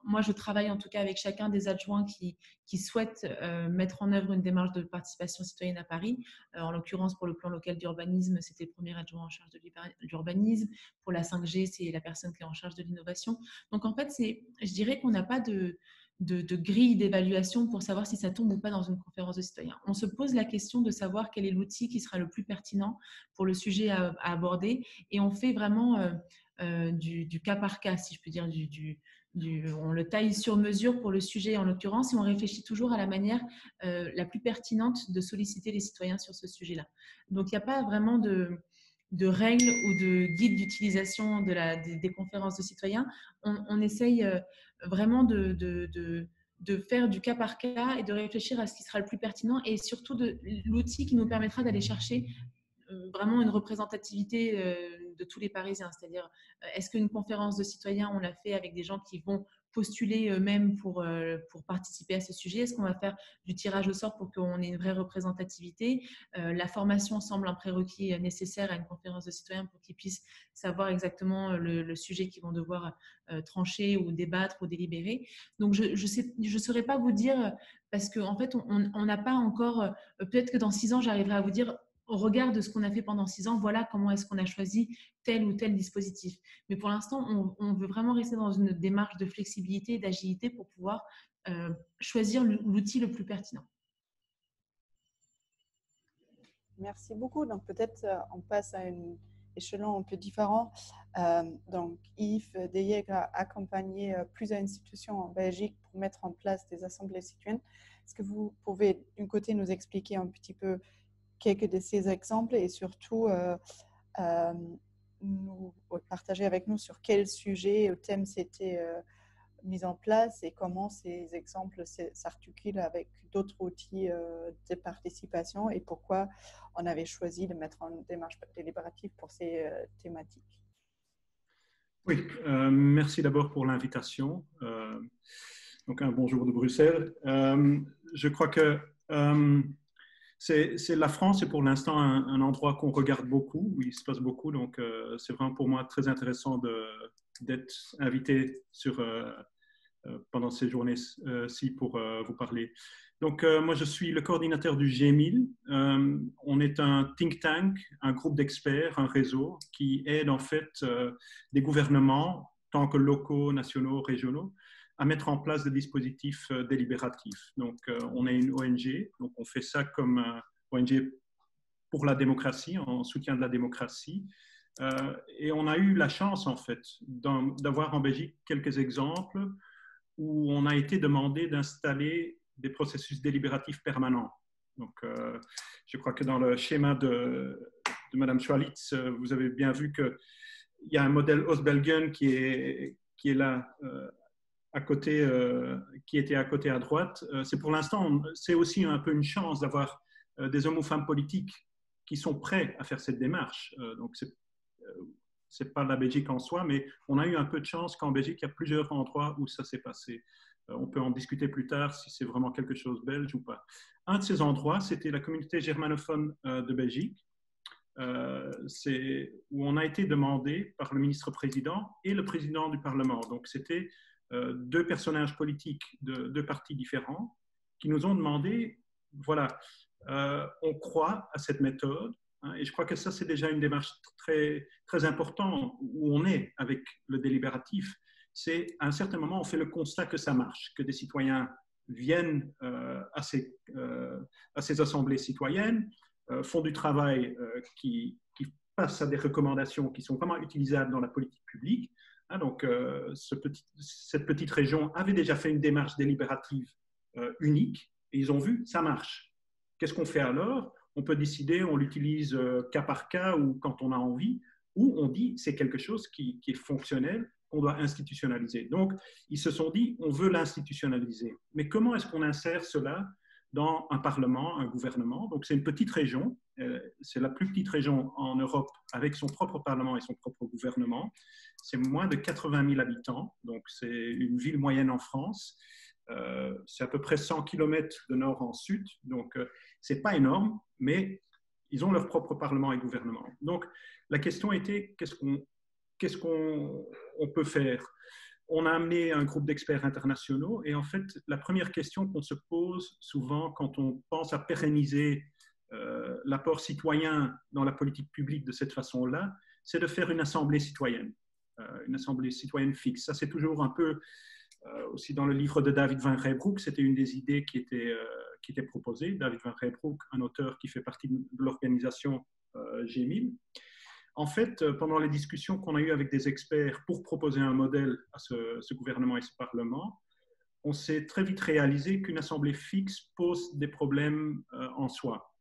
moi je travaille en tout cas avec chacun des adjoints qui souhaitent mettre en œuvre une démarche de participation citoyenne à Paris. En l'occurrence pour le plan local d'urbanisme, c'était le premier adjoint en charge de l'urbanisme. Pour la 5G, c'est la personne qui est en charge de l'innovation. Donc en fait, je dirais qu'on n'a pas de grille d'évaluation pour savoir si ça tombe ou pas dans une conférence de citoyens. On se pose la question de savoir quel est l'outil qui sera le plus pertinent pour le sujet à aborder et on fait vraiment du cas par cas, si je peux dire, on le taille sur mesure pour le sujet en l'occurrence et on réfléchit toujours à la manière la plus pertinente de solliciter les citoyens sur ce sujet-là. Donc il n'y a pas vraiment de règles ou de guides d'utilisation des conférences de citoyens. On essaye vraiment de faire du cas par cas et de réfléchir à ce qui sera le plus pertinent et surtout de l'outil qui nous permettra d'aller chercher vraiment une représentativité de tous les Parisiens. C'est-à-dire, est-ce qu'une conférence de citoyens, on l'a fait avec des gens qui vont postuler eux-mêmes pour participer à ce sujet? Est-ce qu'on va faire du tirage au sort pour qu'on ait une vraie représentativité? La formation semble un prérequis nécessaire à une conférence de citoyens pour qu'ils puissent savoir exactement le sujet qu'ils vont devoir trancher ou débattre ou délibérer. Donc, je saurais pas vous dire parce qu'en fait, on n'a pas encore… peut-être que dans 6 ans, j'arriverai à vous dire au regard de ce qu'on a fait pendant 6 ans, voilà comment est-ce qu'on a choisi tel ou tel dispositif. Mais pour l'instant, on veut vraiment rester dans une démarche de flexibilité et d'agilité pour pouvoir choisir l'outil le plus pertinent. Merci beaucoup. Donc, peut-être on passe à un échelon un peu différent. Donc, Yves Deyeg a accompagné plusieurs institutions en Belgique pour mettre en place des assemblées citoyennes. Est-ce que vous pouvez, d'un côté, nous expliquer un petit peu quelques de ces exemples et surtout nous partager avec nous sur quel sujet ou thème c'était mis en place et comment ces exemples s'articulent avec d'autres outils de participation et pourquoi on avait choisi de mettre en démarche délibérative pour ces thématiques. Oui, merci d'abord pour l'invitation. Donc un bonjour de Bruxelles. Je crois que la France est pour l'instant un endroit qu'on regarde beaucoup, où il se passe beaucoup. Donc, c'est vraiment pour moi très intéressant d'être invité pendant ces journées-ci pour vous parler. Donc, moi, je suis le coordinateur du G1000. On est un think tank, un groupe d'experts, un réseau qui aide en fait des gouvernements, tant que locaux, nationaux, régionaux, à mettre en place des dispositifs délibératifs. Donc, on est une ONG, donc on fait ça comme ONG pour la démocratie, en soutien de la démocratie. Et on a eu la chance, en fait, d'avoir en Belgique quelques exemples où on a été demandé d'installer des processus délibératifs permanents. Donc, je crois que dans le schéma de Mme Schwalitz, vous avez bien vu qu'il y a un modèle Ostbelgen qui est là à côté, qui était à côté à droite. C'est pour l'instant, c'est aussi un peu une chance d'avoir des hommes ou femmes politiques qui sont prêts à faire cette démarche. Donc, c'est pas la Belgique en soi, mais on a eu un peu de chance qu'en Belgique, il y a plusieurs endroits où ça s'est passé. On peut en discuter plus tard si c'est vraiment quelque chose belge ou pas. Un de ces endroits, c'était la communauté germanophone de Belgique, où on a été demandé par le ministre-président et le président du Parlement. Donc, c'était deux personnages politiques de deux partis différents qui nous ont demandé, voilà, on croit à cette méthode, hein, et je crois que ça, c'est déjà une démarche très, très importante où on est avec le délibératif. C'est à un certain moment, on fait le constat que ça marche, que des citoyens viennent à ces assemblées citoyennes, font du travail qui passe à des recommandations qui sont vraiment utilisables dans la politique publique. Hein, donc, cette petite région avait déjà fait une démarche délibérative unique et ils ont vu, ça marche. Qu'est-ce qu'on fait alors? On peut décider, on l'utilise cas par cas ou quand on a envie, ou on dit c'est quelque chose qui est fonctionnel, qu'on doit institutionnaliser. Donc, ils se sont dit, on veut l'institutionnaliser. Mais comment est-ce qu'on insère cela dans un parlement, un gouvernement? Donc, c'est une petite région, c'est la plus petite région en Europe avec son propre parlement et son propre gouvernement. C'est moins de 80 000 habitants, donc c'est une ville moyenne en France. C'est à peu près 100 km de nord en sud, donc c'est pas énorme, mais ils ont leur propre parlement et gouvernement. Donc, la question était, qu'est-ce qu'on peut faire? On a amené un groupe d'experts internationaux et en fait, la première question qu'on se pose souvent quand on pense à pérenniser l'apport citoyen dans la politique publique de cette façon-là, c'est de faire une assemblée citoyenne fixe. Ça, c'est toujours un peu aussi dans le livre de David Van Rijbroek, c'était une des idées qui était proposée. David Van Rijbroek, un auteur qui fait partie de l'organisation G1000. En fait, pendant les discussions qu'on a eues avec des experts pour proposer un modèle à ce gouvernement et ce Parlement, on s'est très vite réalisé qu'une assemblée fixe pose des problèmes en soi.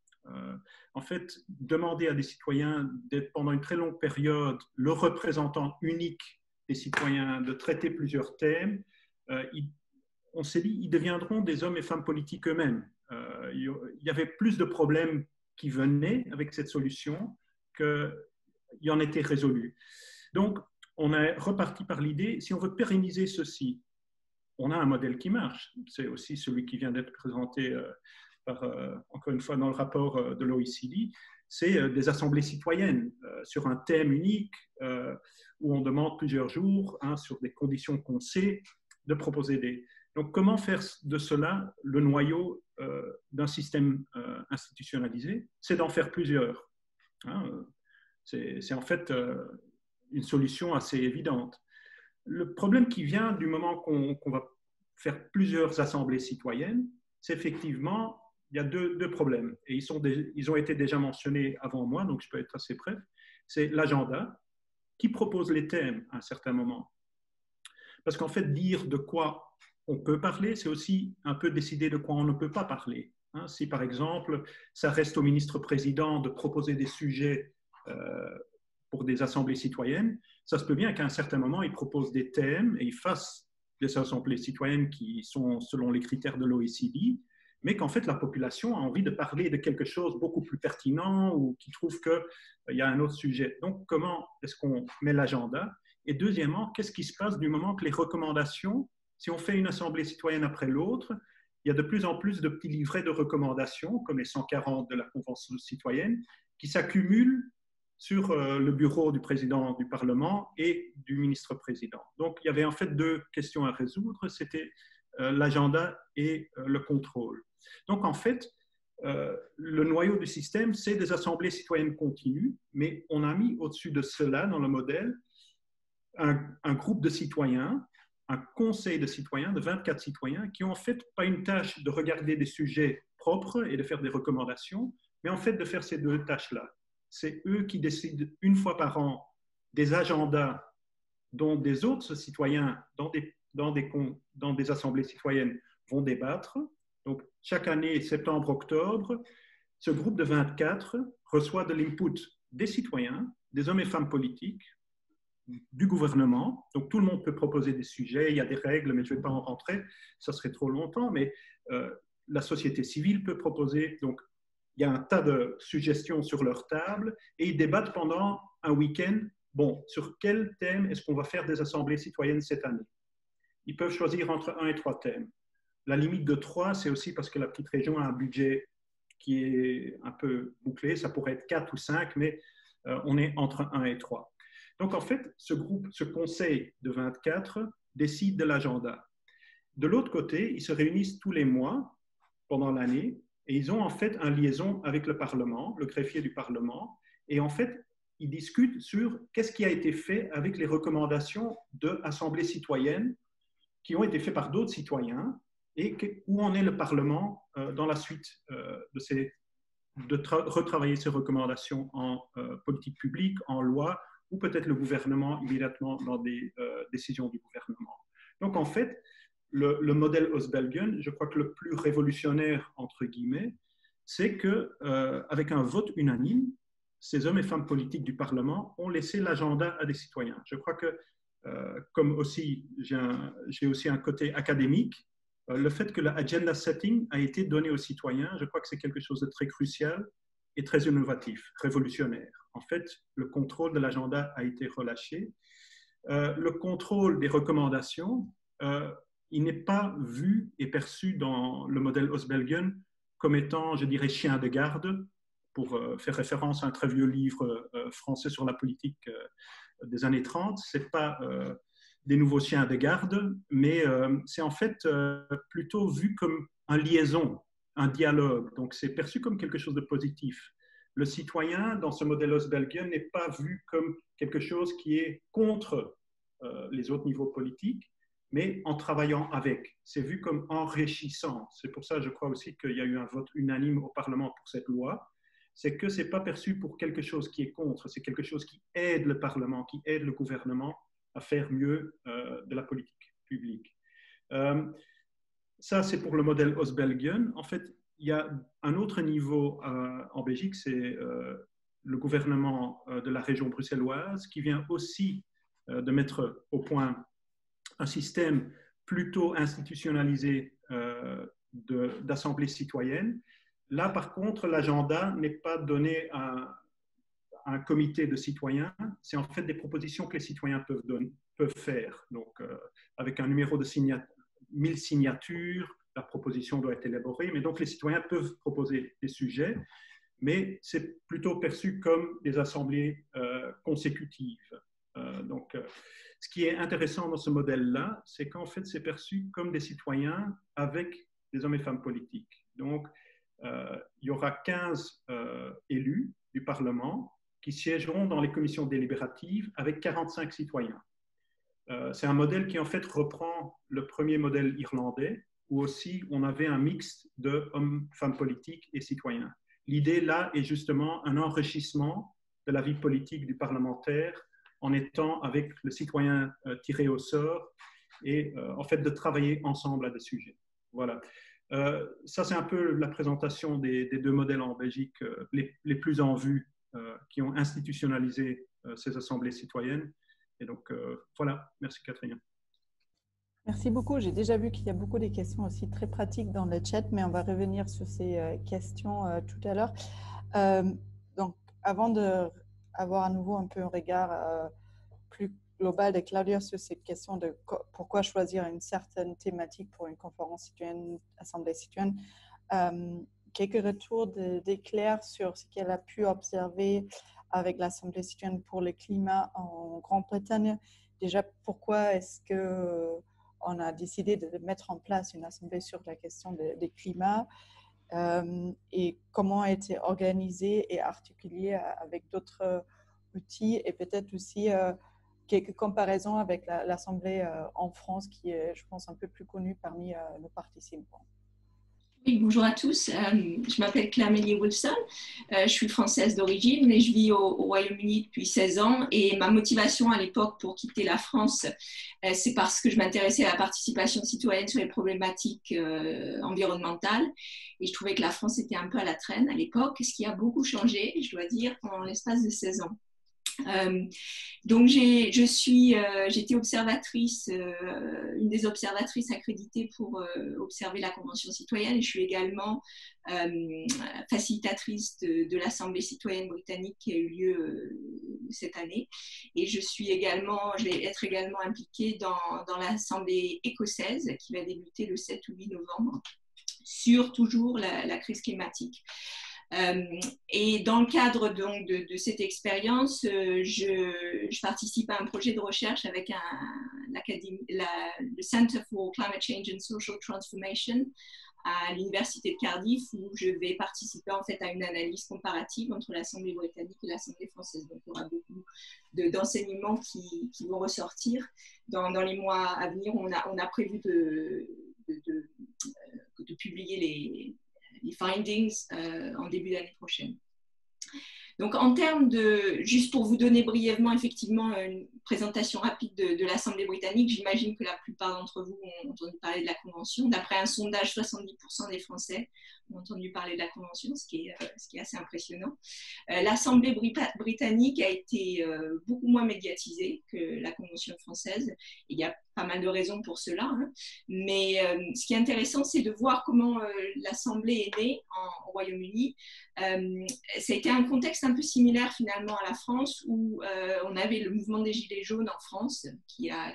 En fait, demander à des citoyens d'être pendant une très longue période le représentant unique des citoyens, de traiter plusieurs thèmes, on s'est dit ils deviendront des hommes et femmes politiques eux-mêmes. Il y avait plus de problèmes qui venaient avec cette solution qu'il y en était résolu. Donc, on est reparti par l'idée, si on veut pérenniser ceci, on a un modèle qui marche. C'est aussi celui qui vient d'être présenté encore une fois dans le rapport de l'OECD, c'est des assemblées citoyennes sur un thème unique où on demande plusieurs jours sur des conditions qu'on sait de proposer des... Donc, comment faire de cela le noyau d'un système institutionnalisé? C'est d'en faire plusieurs. C'est en fait une solution assez évidente. Le problème qui vient du moment qu'on va faire plusieurs assemblées citoyennes, c'est effectivement, il y a deux problèmes. Et ils ont été déjà mentionnés avant moi, donc je peux être assez bref. C'est l'agenda qui propose les thèmes à un certain moment. Parce qu'en fait, dire de quoi on peut parler, c'est aussi un peu décider de quoi on ne peut pas parler. Si par exemple, ça reste au ministre-président de proposer des sujets pour des assemblées citoyennes, ça se peut bien qu'à un certain moment, il propose des thèmes et il fasse des assemblées citoyennes qui sont selon les critères de l'OECD, mais qu'en fait, la population a envie de parler de quelque chose beaucoup plus pertinent ou qui trouve qu'il y a un autre sujet. Donc, comment est-ce qu'on met l'agenda? Et deuxièmement, qu'est-ce qui se passe du moment que les recommandations, si on fait une assemblée citoyenne après l'autre, il y a de plus en plus de petits livrets de recommandations, comme les 140 de la Convention citoyenne, qui s'accumulent sur le bureau du président du Parlement et du ministre-président. Donc, il y avait en fait deux questions à résoudre, c'était l'agenda et le contrôle. Donc, en fait, le noyau du système, c'est des assemblées citoyennes continues, mais on a mis au-dessus de cela, dans le modèle, un groupe de citoyens, un conseil de citoyens, de 24 citoyens, qui ont en fait pas une tâche de regarder des sujets propres et de faire des recommandations, mais en fait de faire ces deux tâches-là. C'est eux qui décident une fois par an des agendas dont des autres citoyens dans des assemblées citoyennes vont débattre. Donc, chaque année, septembre-octobre, ce groupe de 24 reçoit de l'input des citoyens, des hommes et femmes politiques, du gouvernement. Donc, tout le monde peut proposer des sujets, il y a des règles, mais je ne vais pas en rentrer, ça serait trop longtemps, mais la société civile peut proposer. Donc, il y a un tas de suggestions sur leur table et ils débattent pendant un week-end. Bon, sur quel thème est-ce qu'on va faire des assemblées citoyennes cette année? Ils peuvent choisir entre 1 et 3 thèmes. La limite de 3, c'est aussi parce que la petite région a un budget qui est un peu bouclé. Ça pourrait être 4 ou 5, mais on est entre 1 et 3. Donc, en fait, ce groupe, ce conseil de 24 décide de l'agenda. De l'autre côté, ils se réunissent tous les mois pendant l'année et ils ont en fait une liaison avec le Parlement, le greffier du Parlement. Et en fait, ils discutent sur qu'est-ce qui a été fait avec les recommandations de assemblées citoyennes qui ont été faites par d'autres citoyens et où en est le Parlement dans la suite de retravailler ces recommandations en politique publique, en loi, ou peut-être le gouvernement immédiatement dans des décisions du gouvernement. Donc en fait, le modèle Ostbelgen, je crois que le plus révolutionnaire, entre guillemets, c'est qu'avec un vote unanime, ces hommes et femmes politiques du Parlement ont laissé l'agenda à des citoyens. Je crois que, comme aussi j'ai aussi un côté académique, le fait que l'agenda setting a été donné aux citoyens, je crois que c'est quelque chose de très crucial et très innovatif, révolutionnaire. En fait, le contrôle de l'agenda a été relâché. Le contrôle des recommandations, il n'est pas vu et perçu dans le modèle Ostbelgen comme étant, je dirais, chien de garde, pour faire référence à un très vieux livre français sur la politique des années 30. Ce n'est pas des nouveaux chiens de garde, mais c'est en fait plutôt vu comme une liaison, un dialogue. Donc, c'est perçu comme quelque chose de positif. Le citoyen, dans ce modèle Ostbelgen, n'est pas vu comme quelque chose qui est contre les autres niveaux politiques, mais en travaillant avec. C'est vu comme enrichissant. C'est pour ça, je crois aussi qu'il y a eu un vote unanime au Parlement pour cette loi. C'est que ce n'est pas perçu pour quelque chose qui est contre, c'est quelque chose qui aide le Parlement, qui aide le gouvernement à faire mieux de la politique publique. Ça, c'est pour le modèle Ostbelgen. En fait, il y a un autre niveau en Belgique, c'est le gouvernement de la région bruxelloise qui vient aussi de mettre au point un système plutôt institutionnalisé d'assemblée citoyenne. Là, par contre, l'agenda n'est pas donné à un comité de citoyens, c'est en fait des propositions que les citoyens peuvent faire. Donc, avec un numéro de 1000 signatures, la proposition doit être élaborée, mais donc les citoyens peuvent proposer des sujets, mais c'est plutôt perçu comme des assemblées consécutives. Ce qui est intéressant dans ce modèle-là, c'est qu'en fait, c'est perçu comme des citoyens avec des hommes et femmes politiques. Donc, il y aura 15 élus du Parlement qui siégeront dans les commissions délibératives avec 45 citoyens. C'est un modèle qui en fait reprend le premier modèle irlandais où aussi on avait un mix de hommes, femmes politiques et citoyens. L'idée là est justement un enrichissement de la vie politique du parlementaire en étant avec le citoyen tiré au sort et en fait de travailler ensemble à des sujets. Voilà. Ça, c'est un peu la présentation des deux modèles en Belgique les plus en vue qui ont institutionnalisé ces assemblées citoyennes. Et donc, voilà. Merci, Catherine. Merci beaucoup. J'ai déjà vu qu'il y a beaucoup de questions aussi très pratiques dans le chat, mais on va revenir sur ces questions tout à l'heure. Donc, avant d'avoir à nouveau un peu un regard plus global de Claudia sur cette question de pourquoi choisir une certaine thématique pour une conférence citoyenne, assemblée citoyenne, quelques retours d'éclairs sur ce qu'elle a pu observer avec l'Assemblée citoyenne pour le climat en Grande-Bretagne. Déjà, pourquoi est-ce qu'on a décidé de mettre en place une assemblée sur la question du climat et comment a été organisée et articulée avec d'autres outils et peut-être aussi quelques comparaisons avec l'Assemblée en France qui est, je pense, un peu plus connue parmi nos participants. Oui, bonjour à tous, je m'appelle Claire-Mélie Wilson, je suis française d'origine, mais je vis au Royaume-Uni depuis 16 ans et ma motivation à l'époque pour quitter la France, c'est parce que je m'intéressais à la participation citoyenne sur les problématiques environnementales et je trouvais que la France était un peu à la traîne à l'époque, ce qui a beaucoup changé, je dois dire, en l'espace de 16 ans. Donc j'étais observatrice, une des observatrices accréditées pour observer la Convention citoyenne et je suis également facilitatrice de l'Assemblée citoyenne britannique qui a eu lieu cette année et je vais être également impliquée dans l'Assemblée écossaise qui va débuter le 7 ou 8 novembre sur toujours la crise climatique. Et dans le cadre donc de cette expérience, je participe à un projet de recherche avec le Center for Climate Change and Social Transformation à l'Université de Cardiff, où je vais participer en fait à une analyse comparative entre l'Assemblée britannique et l'Assemblée française. Donc il y aura beaucoup d'enseignements qui vont ressortir dans les mois à venir. On a prévu de publier les findings en début d'année prochaine. Donc, en termes juste pour vous donner brièvement, effectivement, une présentation rapide de l'Assemblée britannique, j'imagine que la plupart d'entre vous ont entendu parler de la Convention. D'après un sondage, 70% des Français ont entendu parler de la Convention, ce qui est assez impressionnant. L'Assemblée britannique a été beaucoup moins médiatisée que la Convention française. Il y a pas mal de raisons pour cela, hein. Mais ce qui est intéressant, c'est de voir comment l'Assemblée est née au Royaume-Uni. Ça a été un contexte un peu similaire finalement à la France où on avait le mouvement des Gilets jaunes en France qui a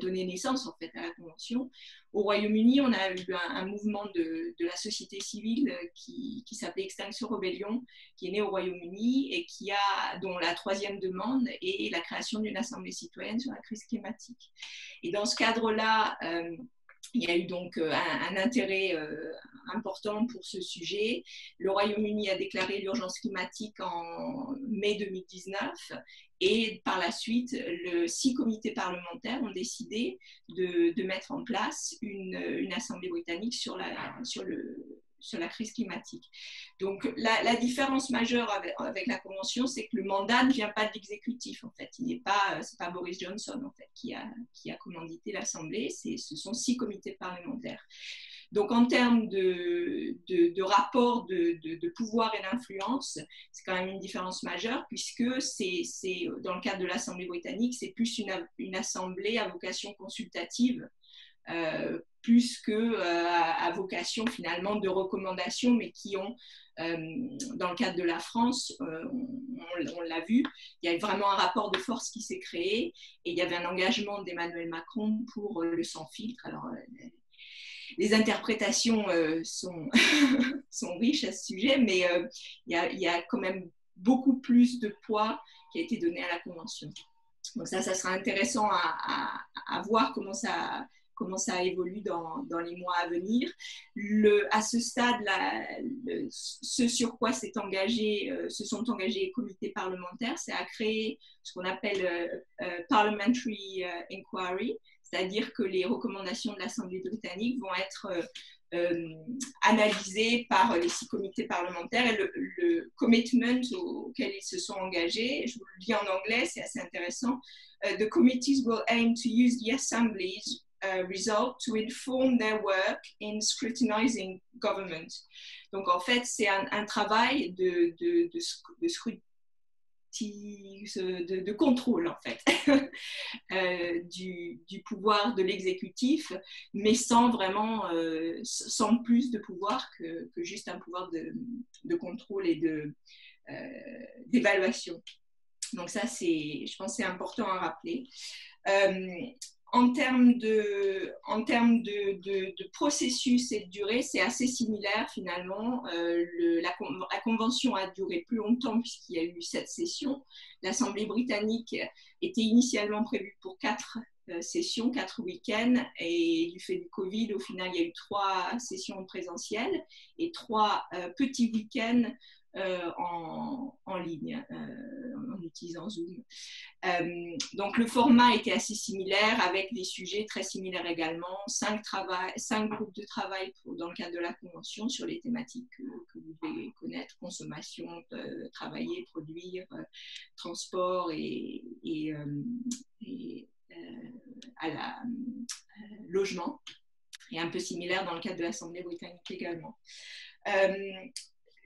donné naissance en fait à la Convention. Au Royaume-Uni, on a eu un mouvement de la société civile qui s'appelait Extinction Rebellion, qui est né au Royaume-Uni et dont la troisième demande est la création d'une assemblée citoyenne sur la crise climatique. Et dans ce cadre-là, il y a eu donc un intérêt important pour ce sujet. Le Royaume-Uni a déclaré l'urgence climatique en mai 2019 et par la suite, 6 comités parlementaires ont décidé de mettre en place une assemblée britannique sur la crise climatique. Donc, la différence majeure avec la Convention, c'est que le mandat ne vient pas de l'exécutif, en fait. C'est pas Boris Johnson, en fait, qui a commandité l'Assemblée. Ce sont 6 comités parlementaires. Donc, en termes de rapport de pouvoir et d'influence, c'est quand même une différence majeure, puisque c'est dans le cadre de l'Assemblée britannique, c'est plus une assemblée à vocation consultative, plus qu'à vocation finalement de recommandation, mais qui ont, dans le cadre de la France, on l'a vu, il y a vraiment un rapport de force qui s'est créé et il y avait un engagement d'Emmanuel Macron pour le sans filtre. Alors, les interprétations sont riches à ce sujet, mais il y a quand même beaucoup plus de poids qui a été donné à la Convention. Donc ça sera intéressant à voir comment ça évolue dans les mois à venir. À ce stade, ce sur quoi se sont engagés les comités parlementaires, c'est à créer ce qu'on appelle Parliamentary Inquiry, c'est-à-dire que les recommandations de l'Assemblée britannique vont être analysées par les 6 comités parlementaires et le commitment auquel ils se sont engagés, je vous le dis en anglais, c'est assez intéressant. The committees will aim to use the Assembly's result to inform their work in scrutinizing government. Donc en fait, c'est un travail de contrôle en fait du pouvoir de l'exécutif, mais sans plus de pouvoir que juste un pouvoir de contrôle et d'évaluation. Donc ça, je pense que c'est important à rappeler. En termes de processus et de durée, c'est assez similaire finalement. La Convention a duré plus longtemps puisqu'il y a eu 7 sessions. L'Assemblée britannique était initialement prévue pour 4 sessions, 4 week-ends, et du fait du Covid, au final, il y a eu 3 sessions en présentiel et 3 petits week-ends en ligne, en utilisant Zoom. Donc le format était assez similaire, avec des sujets très similaires également, 5 groupes de travail dans le cadre de la convention sur les thématiques que vous devez connaître: consommation, travailler, produire, transport et logement, et un peu similaire dans le cadre de l'Assemblée britannique également.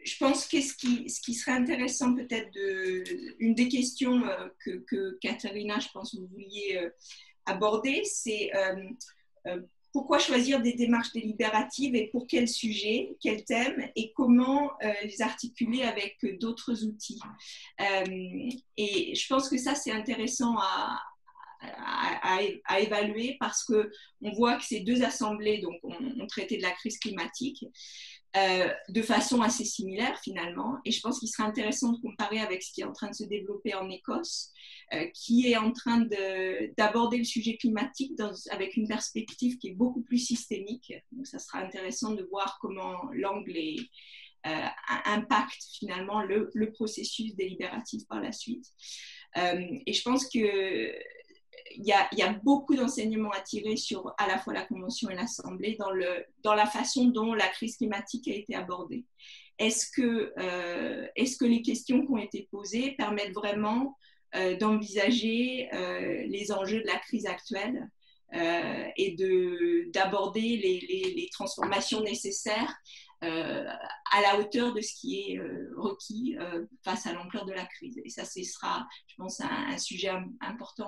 Je pense que ce qui serait intéressant peut-être, une des questions que Katharina, je pense que vous vouliez aborder, c'est pourquoi choisir des démarches délibératives et pour quel sujet, quel thème, et comment les articuler avec d'autres outils. Et je pense que ça, c'est intéressant à évaluer, parce qu'on voit que ces 2 assemblées ont traité de la crise climatique de façon assez similaire finalement, et je pense qu'il serait intéressant de comparer avec ce qui est en train de se développer en Écosse, qui est en train d'aborder le sujet climatique avec une perspective qui est beaucoup plus systémique. Donc ça sera intéressant de voir comment l'anglais impacte finalement le processus délibératif par la suite. Et je pense que il y a beaucoup d'enseignements à tirer sur à la fois la Convention et l'Assemblée dans la façon dont la crise climatique a été abordée. Est-ce que les questions qui ont été posées permettent vraiment d'envisager les enjeux de la crise actuelle et d'aborder les transformations nécessaires à la hauteur de ce qui est requis face à l'ampleur de la crise? Et ça, ce sera, je pense, un sujet important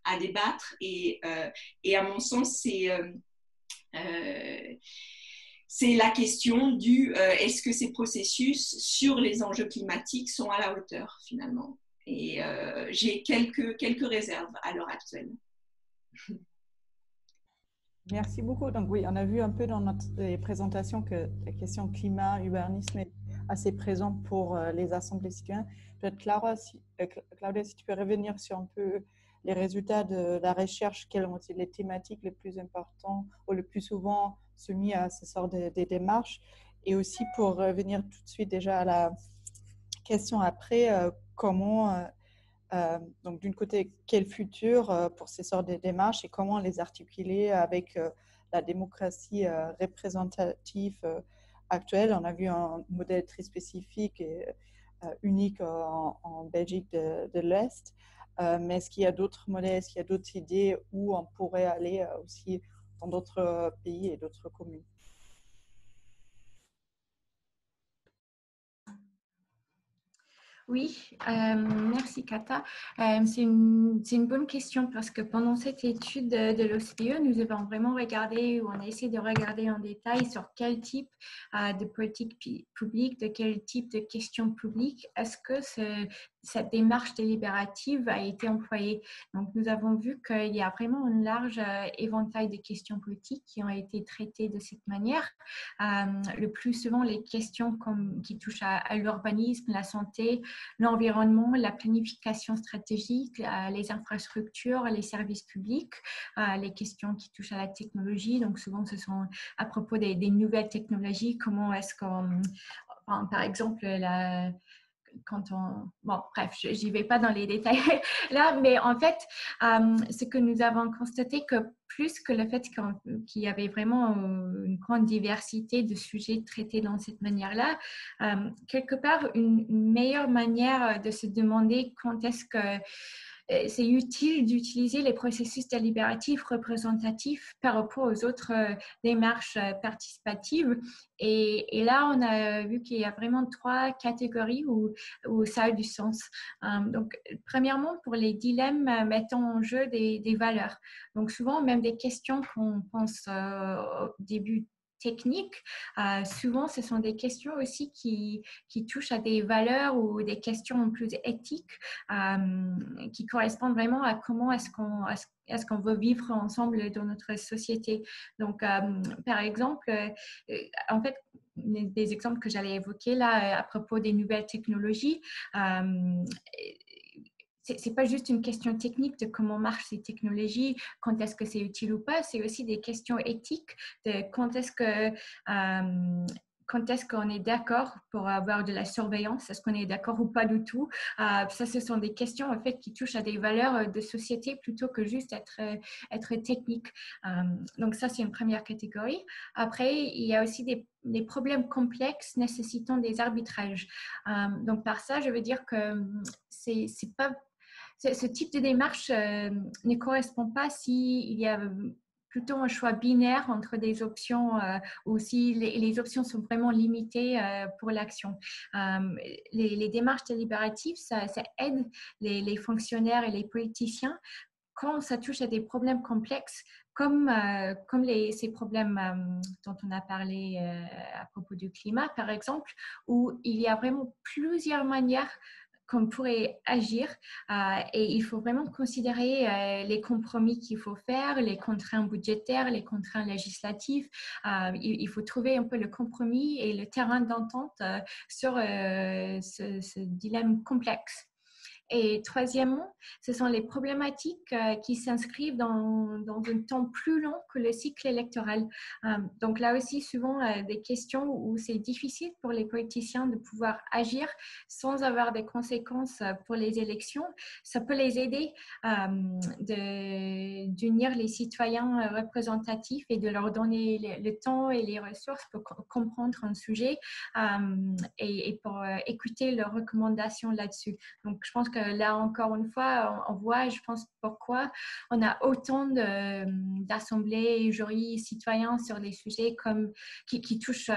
à débattre, et à mon sens, c'est la question est-ce que ces processus sur les enjeux climatiques sont à la hauteur finalement? Et j'ai quelques réserves à l'heure actuelle. Merci beaucoup. Donc oui, on a vu un peu dans notre présentation que la question climat, urbanisme est assez présente pour les assemblées citoyennes. Peut-être Claudia, si tu peux revenir sur un peu les résultats de la recherche, quelles ont été les thématiques les plus importantes ou le plus souvent soumises à ce sort de démarches, et aussi pour revenir tout de suite déjà à la question après, comment, donc d'une côté, quel futur pour ces sortes de démarches et comment les articuler avec la démocratie représentative actuelle. On a vu un modèle très spécifique et unique en Belgique de l'Est. Mais est-ce qu'il y a d'autres modèles, est-ce qu'il y a d'autres idées où on pourrait aller aussi dans d'autres pays et d'autres communes? Oui, merci Kata. C'est une bonne question, parce que pendant cette étude de l'OCDE, nous avons vraiment regardé, ou on a essayé de regarder en détail sur quel type de politique publique, de quel type de questions publiques est-ce que cette démarche délibérative a été employée. Donc, nous avons vu qu'il y a vraiment un large éventail de questions politiques qui ont été traitées de cette manière. Le plus souvent, les questions qui touchent à l'urbanisme, la santé, l'environnement, la planification stratégique, les infrastructures, les services publics, les questions qui touchent à la technologie. Donc, souvent, ce sont à propos des nouvelles technologies. Comment est-ce qu'on... Enfin, par exemple, bon, bref, j'y vais pas dans les détails là, mais en fait, ce que nous avons constaté, que plus que le fait qu'il y avait vraiment une grande diversité de sujets traités dans cette manière-là, quelque part, une meilleure manière de se demander quand est-ce que c'est utile d'utiliser les processus délibératifs représentatifs par rapport aux autres démarches participatives. Et là, on a vu qu'il y a vraiment 3 catégories où ça a du sens. Donc, premièrement, pour les dilemmes mettant en jeu des valeurs. Donc, souvent, même des questions qu'on pense au début techniques, souvent ce sont des questions aussi qui touchent à des valeurs ou des questions plus éthiques qui correspondent vraiment à comment est-ce qu'on veut vivre ensemble dans notre société. Donc, par exemple, en fait, des exemples que j'allais évoquer là à propos des nouvelles technologies, c'est pas juste une question technique de comment marchent ces technologies, quand est-ce que c'est utile ou pas, c'est aussi des questions éthiques de quand est-ce qu'on est d'accord pour avoir de la surveillance, est-ce qu'on est d'accord ou pas du tout. Ça, ce sont des questions en fait qui touchent à des valeurs de société plutôt que juste être technique. Donc ça, c'est une première catégorie. Après, il y a aussi des problèmes complexes nécessitant des arbitrages. Donc par ça, je veux dire que c'est pas ce type de démarche ne correspond pas s'il y a plutôt un choix binaire entre des options ou si les options sont vraiment limitées pour l'action. Les démarches délibératives, ça aide les fonctionnaires et les politiciens quand ça touche à des problèmes complexes comme ces problèmes dont on a parlé à propos du climat, par exemple, où il y a vraiment plusieurs manières qu'on pourrait agir et il faut vraiment considérer les compromis qu'il faut faire, les contraintes budgétaires, les contraintes législatives. Il faut trouver un peu le compromis et le terrain d'entente sur ce dilemme complexe. Et troisièmement, ce sont les problématiques qui s'inscrivent dans un temps plus long que le cycle électoral. Donc là aussi, souvent, des questions où c'est difficile pour les politiciens de pouvoir agir sans avoir des conséquences pour les élections. Ça peut les aider d'unir les citoyens représentatifs et de leur donner le temps et les ressources pour comprendre un sujet et pour écouter leurs recommandations là-dessus. Donc, je pense que là, encore une fois, on voit, je pense, pourquoi on a autant d'assemblées, jurys, citoyens sur des sujets qui touchent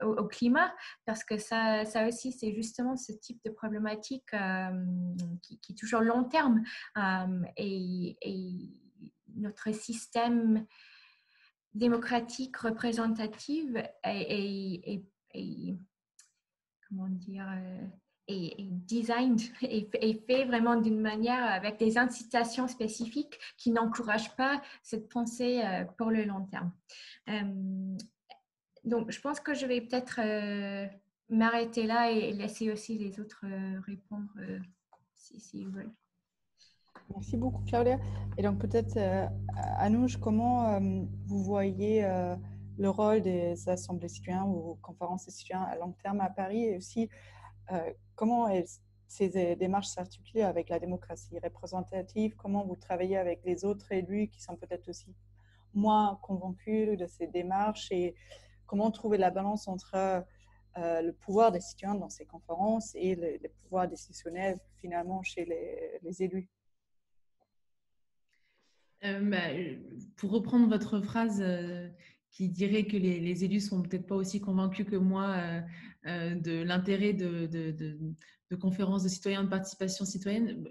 au climat, parce que ça aussi, c'est justement ce type de problématique qui touche au long terme. Et notre système démocratique représentatif est comment dire est designed et fait vraiment d'une manière avec des incitations spécifiques qui n'encouragent pas cette pensée pour le long terme. Donc, je pense que je vais peut-être m'arrêter là et laisser aussi les autres répondre s'ils veulent. Merci beaucoup, Claudia. Et donc, peut-être, Anouche, comment vous voyez le rôle des assemblées citoyennes ou conférences des citoyens à long terme à Paris et aussi comment ces démarches s'articulent avec la démocratie représentative? Comment vous travaillez avec les autres élus qui sont peut-être aussi moins convaincus de ces démarches et comment trouver la balance entre le pouvoir des citoyens dans ces conférences et le pouvoir décisionnel finalement chez les élus? Pour reprendre votre phrase qui dirait que les élus sont peut-être pas aussi convaincus que moi de l'intérêt de conférences de citoyens, de participation citoyenne,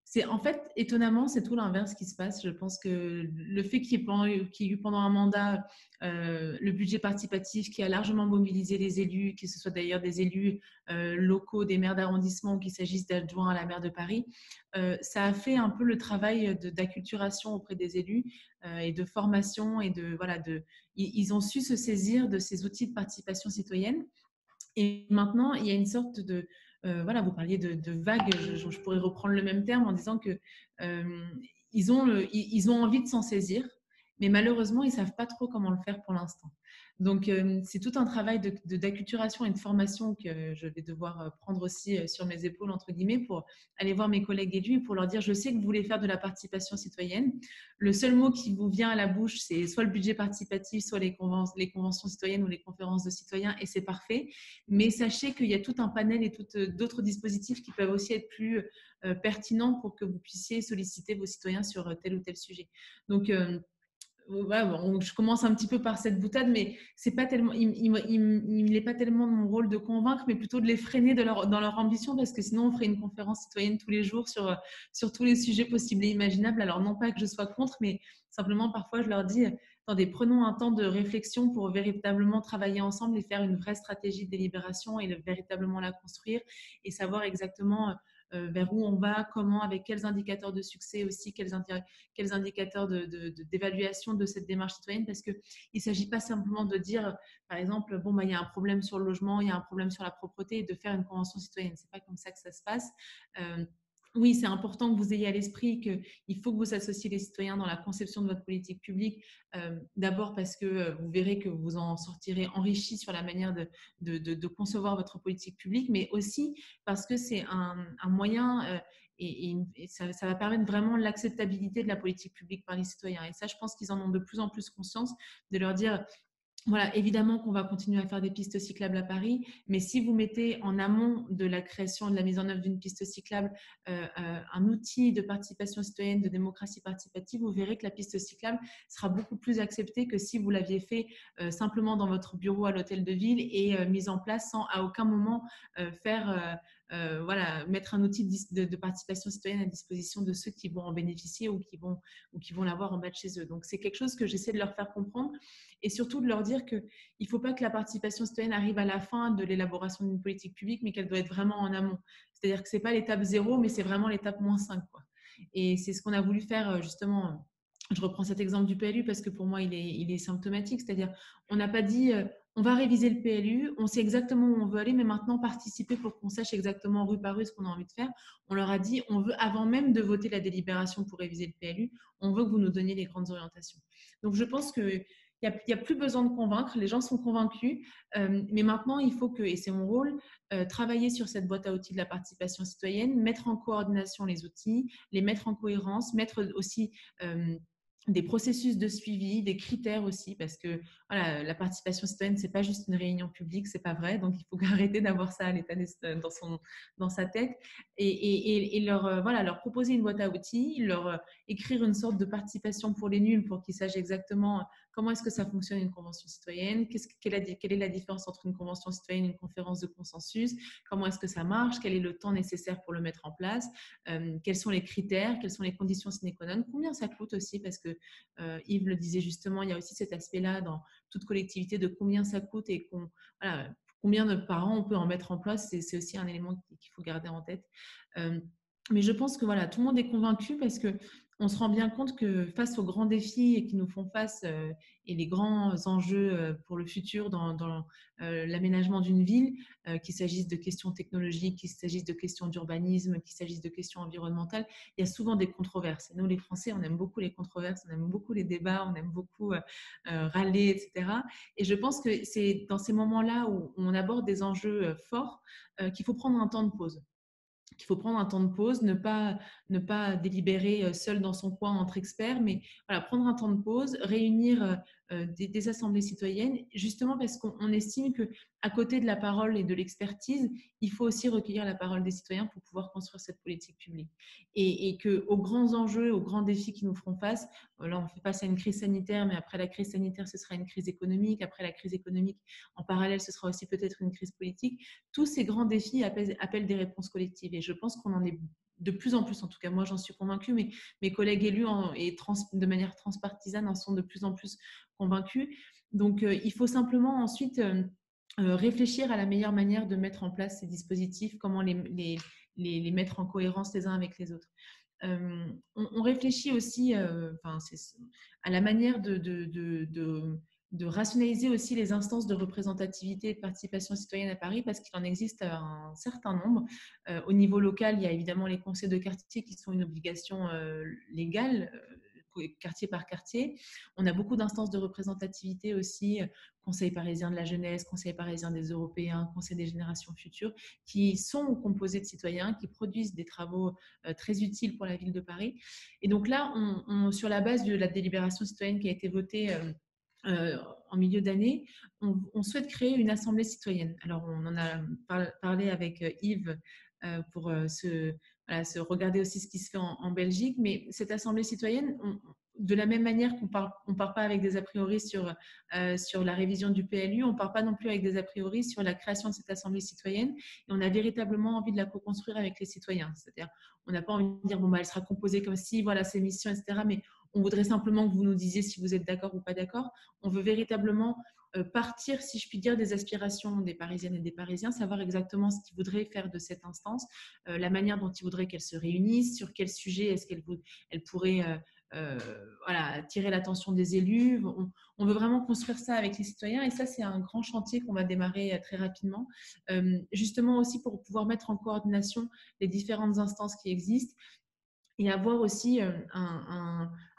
c'est en fait, étonnamment, c'est tout l'inverse qui se passe. Je pense que le fait qu'il y ait eu pendant un mandat le budget participatif qui a largement mobilisé les élus, que ce soit d'ailleurs des élus locaux, des maires d'arrondissement, qu'il s'agisse d'adjoints à la maire de Paris, ça a fait un peu le travail d'acculturation auprès des élus et de formation et ils ont su se saisir de ces outils de participation citoyenne. Et maintenant, il y a une sorte de vous parliez de vague, je pourrais reprendre le même terme en disant que ils ont envie de s'en saisir, mais malheureusement, ils ne savent pas trop comment le faire pour l'instant. Donc, c'est tout un travail d'acculturation et de formation que je vais devoir prendre aussi sur mes épaules, entre guillemets, pour aller voir mes collègues élus et pour leur dire, je sais que vous voulez faire de la participation citoyenne. Le seul mot qui vous vient à la bouche, c'est soit le budget participatif, soit les conventions citoyennes ou les conférences de citoyens, et c'est parfait. Mais sachez qu'il y a tout un panel et d'autres dispositifs qui peuvent aussi être plus pertinents pour que vous puissiez solliciter vos citoyens sur tel ou tel sujet. Donc, je commence un petit peu par cette boutade, mais c'est pas tellement, il n'est pas tellement mon rôle de convaincre, mais plutôt de les freiner dans leur ambition, parce que sinon on ferait une conférence citoyenne tous les jours sur tous les sujets possibles et imaginables. Alors non pas que je sois contre, mais simplement parfois je leur dis, attendez, prenons un temps de réflexion pour véritablement travailler ensemble et faire une vraie stratégie de délibération et véritablement la construire et savoir exactement vers où on va, comment, avec quels indicateurs de succès aussi, quels indicateurs d'évaluation de cette démarche citoyenne, parce qu'il ne s'agit pas simplement de dire, par exemple, il y a un problème sur le logement, il y a un problème sur la propreté, et de faire une convention citoyenne. Ce n'est pas comme ça que ça se passe. oui, c'est important que vous ayez à l'esprit qu'il faut que vous associez les citoyens dans la conception de votre politique publique. D'abord parce que vous verrez que vous en sortirez enrichi sur la manière de concevoir votre politique publique, mais aussi parce que c'est un moyen et ça va permettre vraiment l'acceptabilité de la politique publique par les citoyens. Et ça, je pense qu'ils en ont de plus en plus conscience, de leur dire… Voilà, évidemment qu'on va continuer à faire des pistes cyclables à Paris, mais si vous mettez en amont de la création et de la mise en œuvre d'une piste cyclable un outil de participation citoyenne, de démocratie participative, vous verrez que la piste cyclable sera beaucoup plus acceptée que si vous l'aviez fait simplement dans votre bureau à l'hôtel de ville et mise en place sans à aucun moment mettre un outil de participation citoyenne à disposition de ceux qui vont en bénéficier ou qui vont l'avoir en bas de chez eux. Donc, c'est quelque chose que j'essaie de leur faire comprendre et surtout de leur dire qu'il ne faut pas que la participation citoyenne arrive à la fin de l'élaboration d'une politique publique, mais qu'elle doit être vraiment en amont. C'est-à-dire que ce n'est pas l'étape 0, mais c'est vraiment l'étape -5, quoi. Et c'est ce qu'on a voulu faire justement. Je reprends cet exemple du PLU parce que pour moi, il est symptomatique. C'est-à-dire, on n'a pas dit on va réviser le PLU, on sait exactement où on veut aller, mais maintenant participer pour qu'on sache exactement rue par rue ce qu'on a envie de faire. On leur a dit on veut, avant même de voter la délibération pour réviser le PLU, on veut que vous nous donniez les grandes orientations. Donc, je pense que il n'y a plus besoin de convaincre, les gens sont convaincus, mais maintenant il faut que, et c'est mon rôle, travailler sur cette boîte à outils de la participation citoyenne, mettre en coordination les outils, les mettre en cohérence, mettre aussi des processus de suivi, des critères aussi, parce que voilà, la participation citoyenne, c'est pas juste une réunion publique, c'est pas vrai, donc il faut arrêter d'avoir ça à l'état dans sa tête et leur proposer une boîte à outils, leur écrire une sorte de participation pour les nuls pour qu'ils sachent exactement comment est-ce que ça fonctionne une convention citoyenne, quelle est la différence entre une convention citoyenne et une conférence de consensus, comment est-ce que ça marche, quel est le temps nécessaire pour le mettre en place, quels sont les critères, quelles sont les conditions sine qua non, combien ça coûte aussi, parce que Yves le disait justement, il y a aussi cet aspect-là dans toute collectivité de combien ça coûte et combien de parents on peut en mettre en place, c'est aussi un élément qu'il faut garder en tête. Mais je pense que voilà, tout le monde est convaincu parce que on se rend bien compte que face aux grands défis qui nous font face et les grands enjeux pour le futur dans l'aménagement d'une ville, qu'il s'agisse de questions technologiques, qu'il s'agisse de questions d'urbanisme, qu'il s'agisse de questions environnementales, il y a souvent des controverses. Et nous, les Français, on aime beaucoup les controverses, on aime beaucoup les débats, on aime beaucoup râler, etc. Et je pense que c'est dans ces moments-là où on aborde des enjeux forts qu'il faut prendre un temps de pause. Qu'il faut prendre un temps de pause, ne pas délibérer seul dans son coin entre experts, mais voilà, prendre un temps de pause, réunir des assemblées citoyennes, justement parce qu'on estime qu'à côté de la parole et de l'expertise, il faut aussi recueillir la parole des citoyens pour pouvoir construire cette politique publique. Et qu'aux grands enjeux, aux grands défis qui nous feront face, là on fait face à une crise sanitaire, mais après la crise sanitaire, ce sera une crise économique, après la crise économique, en parallèle, ce sera aussi peut-être une crise politique. Tous ces grands défis appellent des réponses collectives et je pense qu'on en est de plus en plus, en tout cas moi j'en suis convaincue, mais mes collègues élus de manière transpartisane en sont de plus en plus convaincus. Donc il faut simplement ensuite réfléchir à la meilleure manière de mettre en place ces dispositifs, comment les mettre en cohérence les uns avec les autres. On réfléchit aussi à la manière de rationaliser aussi les instances de représentativité et de participation citoyenne à Paris parce qu'il en existe un certain nombre. Au niveau local, il y a évidemment les conseils de quartier qui sont une obligation légale, quartier par quartier. On a beaucoup d'instances de représentativité aussi, Conseil parisien de la jeunesse, Conseil parisien des Européens, Conseil des générations futures, qui sont composés de citoyens, qui produisent des travaux très utiles pour la ville de Paris. Et donc là, sur la base de la délibération citoyenne qui a été votée en milieu d'année, on souhaite créer une assemblée citoyenne. Alors, on en a parlé avec Yves pour se regarder aussi ce qui se fait en Belgique, mais cette assemblée citoyenne, de la même manière qu'on ne part pas avec des a priori sur la révision du PLU, on ne part pas non plus avec des a priori sur la création de cette assemblée citoyenne, et on a véritablement envie de la co-construire avec les citoyens. C'est-à-dire, on n'a pas envie de dire, bon, elle sera composée comme ci, voilà ses missions, etc., mais on voudrait simplement que vous nous disiez si vous êtes d'accord ou pas d'accord. On veut véritablement partir, si je puis dire, des aspirations des Parisiennes et des Parisiens, savoir exactement ce qu'ils voudraient faire de cette instance, la manière dont ils voudraient qu'elle se réunisse, sur quel sujet est-ce qu'elle pourrait voilà, attirer l'attention des élus. On veut vraiment construire ça avec les citoyens et ça, c'est un grand chantier qu'on va démarrer très rapidement, justement aussi pour pouvoir mettre en coordination les différentes instances qui existent et avoir aussi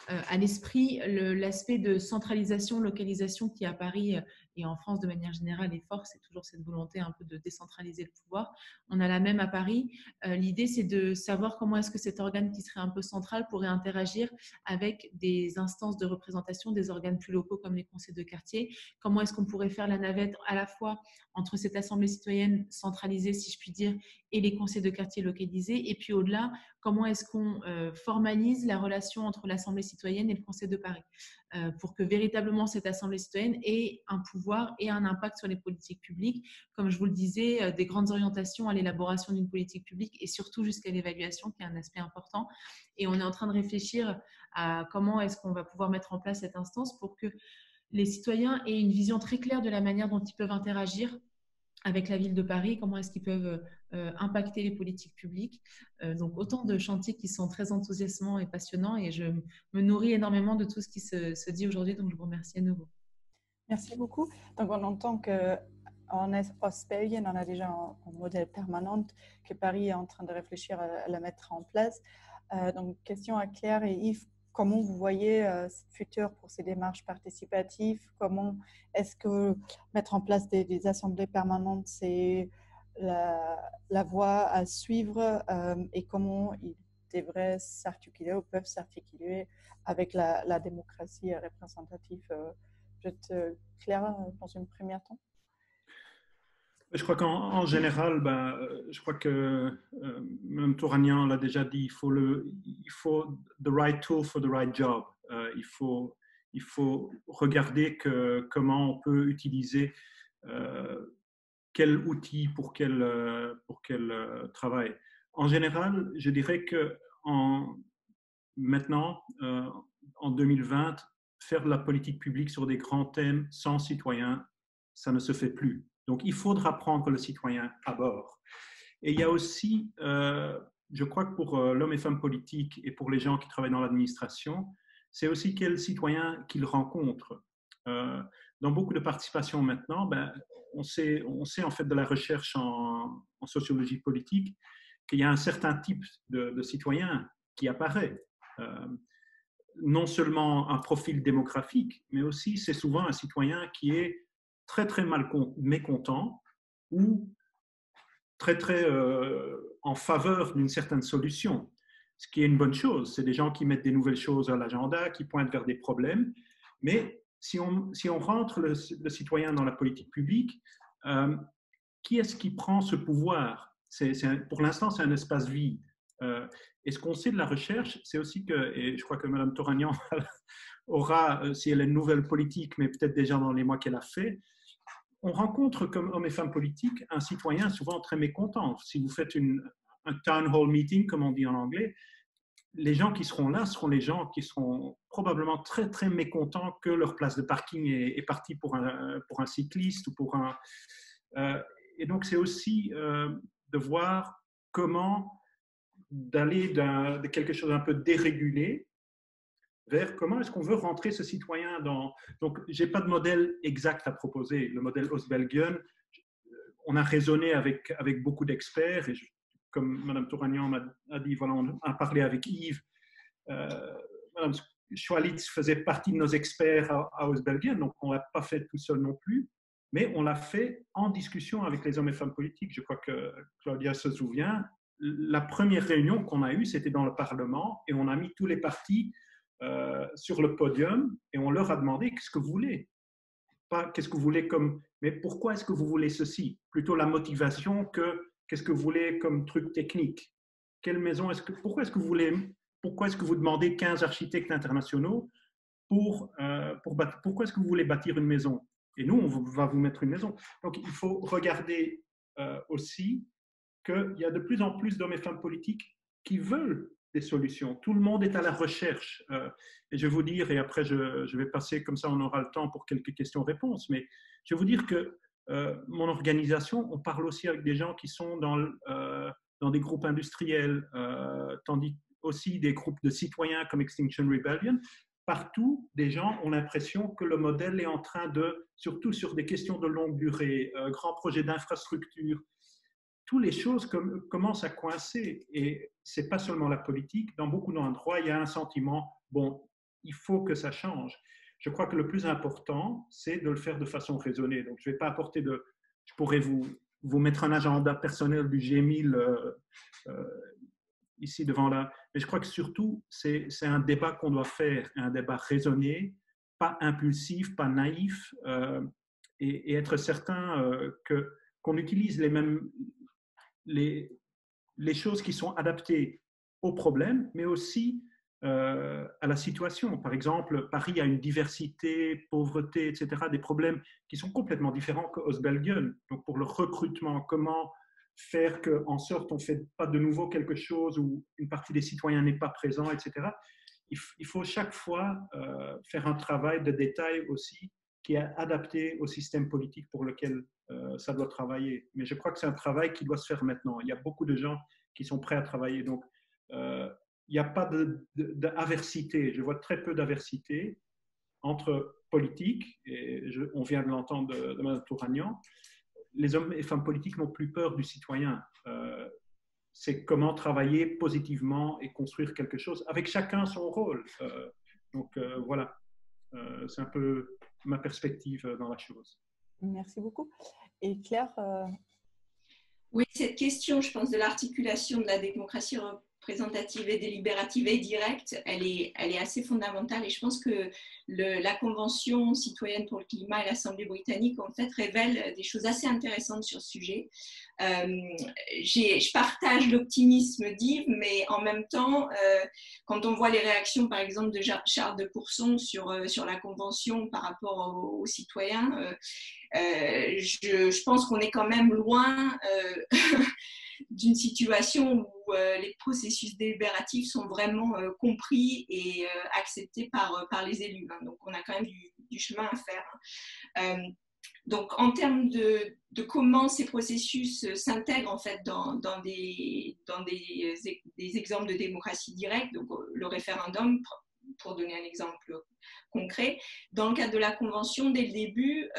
à l'esprit l'aspect de centralisation, localisation qui à Paris et en France de manière générale est fort. C'est toujours cette volonté un peu de décentraliser le pouvoir. On a la même à Paris. L'idée, c'est de savoir comment est-ce que cet organe qui serait un peu central pourrait interagir avec des instances de représentation, des organes plus locaux comme les conseils de quartier. Comment est-ce qu'on pourrait faire la navette à la fois entre cette assemblée citoyenne centralisée, si je puis dire, et les conseils de quartier localisés. Et puis au-delà, comment est-ce qu'on formalise la relation entre l'Assemblée citoyenne et le Conseil de Paris pour que véritablement cette Assemblée citoyenne ait un pouvoir et un impact sur les politiques publiques. Comme je vous le disais, des grandes orientations à l'élaboration d'une politique publique et surtout jusqu'à l'évaluation, qui est un aspect important. Et on est en train de réfléchir à comment est-ce qu'on va pouvoir mettre en place cette instance pour que les citoyens aient une vision très claire de la manière dont ils peuvent interagir avec la ville de Paris, comment est-ce qu'ils peuvent impacter les politiques publiques. Donc, autant de chantiers qui sont très enthousiasmants et passionnants et je me nourris énormément de tout ce qui se dit aujourd'hui, donc je vous remercie à nouveau. Merci beaucoup. Donc, on entend qu'en Ostbelgien, on a déjà un modèle permanent que Paris est en train de réfléchir à la mettre en place. Donc, question à Claire et Yves. Comment vous voyez ce futur pour ces démarches participatives? Comment est-ce que mettre en place des assemblées permanentes, c'est la voie à suivre et comment ils devraient s'articuler ou peuvent s'articuler avec la démocratie représentative? Claire, dans une première temps. Je crois qu'en général, je crois que Mme Touragnan l'a déjà dit, il faut the right tool for the right job. Il faut regarder comment on peut utiliser quel outil pour quel travail. En général, je dirais que maintenant, en 2020, faire de la politique publique sur des grands thèmes sans citoyens, ça ne se fait plus. Donc, il faudra prendre le citoyen à bord. Et il y a aussi, je crois que pour l'homme et femme politique et pour les gens qui travaillent dans l'administration, c'est aussi quel citoyen qu'ils rencontrent. Dans beaucoup de participations maintenant, on sait en fait de la recherche en sociologie politique qu'il y a un certain type de citoyen qui apparaît. Non seulement un profil démographique, mais aussi c'est souvent un citoyen qui est très très mécontent ou très très en faveur d'une certaine solution, ce qui est une bonne chose. C'est des gens qui mettent des nouvelles choses à l'agenda, qui pointent vers des problèmes, mais si on rentre le citoyen dans la politique publique, qui est-ce qui prend ce pouvoir? Pour l'instant, c'est un espace vide. Et ce qu'on sait de la recherche, c'est aussi que, et je crois que Mme Touragnan aura, si elle est une nouvelle politique, mais peut-être déjà dans les mois qu'elle a fait, on rencontre comme hommes et femmes politiques un citoyen souvent très mécontent. Si vous faites un town hall meeting, comme on dit en anglais, les gens qui seront là seront les gens qui seront probablement très très mécontents que leur place de parking est partie pour un cycliste ou pour un... et donc c'est aussi de voir comment d'aller de quelque chose d'un peu dérégulé vers comment est-ce qu'on veut rentrer ce citoyen dans... Donc, je n'ai pas de modèle exact à proposer. Le modèle Ostbelgien, on a raisonné avec beaucoup d'experts, et comme Mme Touragnan a dit, voilà, on a parlé avec Yves. Mme Schwalitz faisait partie de nos experts à Ostbelgien, donc on ne l'a pas fait tout seul non plus, mais on l'a fait en discussion avec les hommes et femmes politiques. Je crois que Claudia se souvient. La première réunion qu'on a eue, c'était dans le Parlement, et on a mis tous les partis sur le podium et on leur a demandé qu'est-ce que vous voulez. Pas qu'est-ce que vous voulez comme, mais pourquoi est-ce que vous voulez ceci? Plutôt la motivation que qu'est-ce que vous voulez comme truc technique. Quelle maison est-ce que, pourquoi est-ce que vous demandez 15 architectes internationaux pourquoi est-ce que vous voulez bâtir une maison? Et nous, on va vous mettre une maison. Donc, il faut regarder aussi qu'il y a de plus en plus d'hommes et femmes politiques qui veulent des solutions. Tout le monde est à la recherche. Et je vais vous dire, et après je vais passer, comme ça on aura le temps pour quelques questions-réponses, mais je vais vous dire que mon organisation, on parle aussi avec des gens qui sont dans des groupes industriels, aussi des groupes de citoyens comme Extinction Rebellion. Partout, des gens ont l'impression que le modèle est en train de, surtout sur des questions de longue durée, grands projets d'infrastructure, toutes les choses commencent à coincer. Et ce n'est pas seulement la politique. Dans beaucoup d'endroits, il y a un sentiment, bon, il faut que ça change. Je crois que le plus important, c'est de le faire de façon raisonnée. Donc, je ne vais pas apporter de... Je pourrais vous mettre un agenda personnel du G1000 ici devant là. Mais je crois que surtout, c'est un débat qu'on doit faire, un débat raisonné, pas impulsif, pas naïf, et être certain qu'on utilise les choses qui sont adaptées au problème, mais aussi à la situation. Par exemple, Paris a une diversité, pauvreté, etc., des problèmes qui sont complètement différents qu'Osbelgen. Donc, pour le recrutement, comment faire qu'en sorte on ne fait pas de nouveau quelque chose où une partie des citoyens n'est pas présent, etc. Il faut chaque fois faire un travail de détail aussi qui est adapté au système politique pour lequel ça doit travailler. Mais je crois que c'est un travail qui doit se faire maintenant. Il y a beaucoup de gens qui sont prêts à travailler. Donc, il n'y a pas d'aversité. Je vois très peu d'aversité entre politique, et on vient de l'entendre de Mme Touragnan. Les hommes et femmes politiques n'ont plus peur du citoyen. C'est comment travailler positivement et construire quelque chose, avec chacun son rôle. Donc, voilà. C'est un peu ma perspective dans la chose. Merci beaucoup. Et Claire Oui, cette question, je pense, de l'articulation de la démocratie représentative et délibérative et directe, elle est assez fondamentale, et je pense que la Convention citoyenne pour le climat et l'Assemblée britannique, en fait, révèlent des choses assez intéressantes sur ce sujet. Je partage l'optimisme d'Yves, mais en même temps, quand on voit les réactions, par exemple, de Charles de Courson sur la Convention par rapport aux citoyens, je pense qu'on est quand même loin d'une situation où les processus délibératifs sont vraiment compris et acceptés par les élus. Hein. Donc, on a quand même du chemin à faire. Donc, en termes de comment ces processus s'intègrent en fait dans des exemples de démocratie directe, donc le référendum, pour donner un exemple concret, dans le cadre de la Convention, dès le début,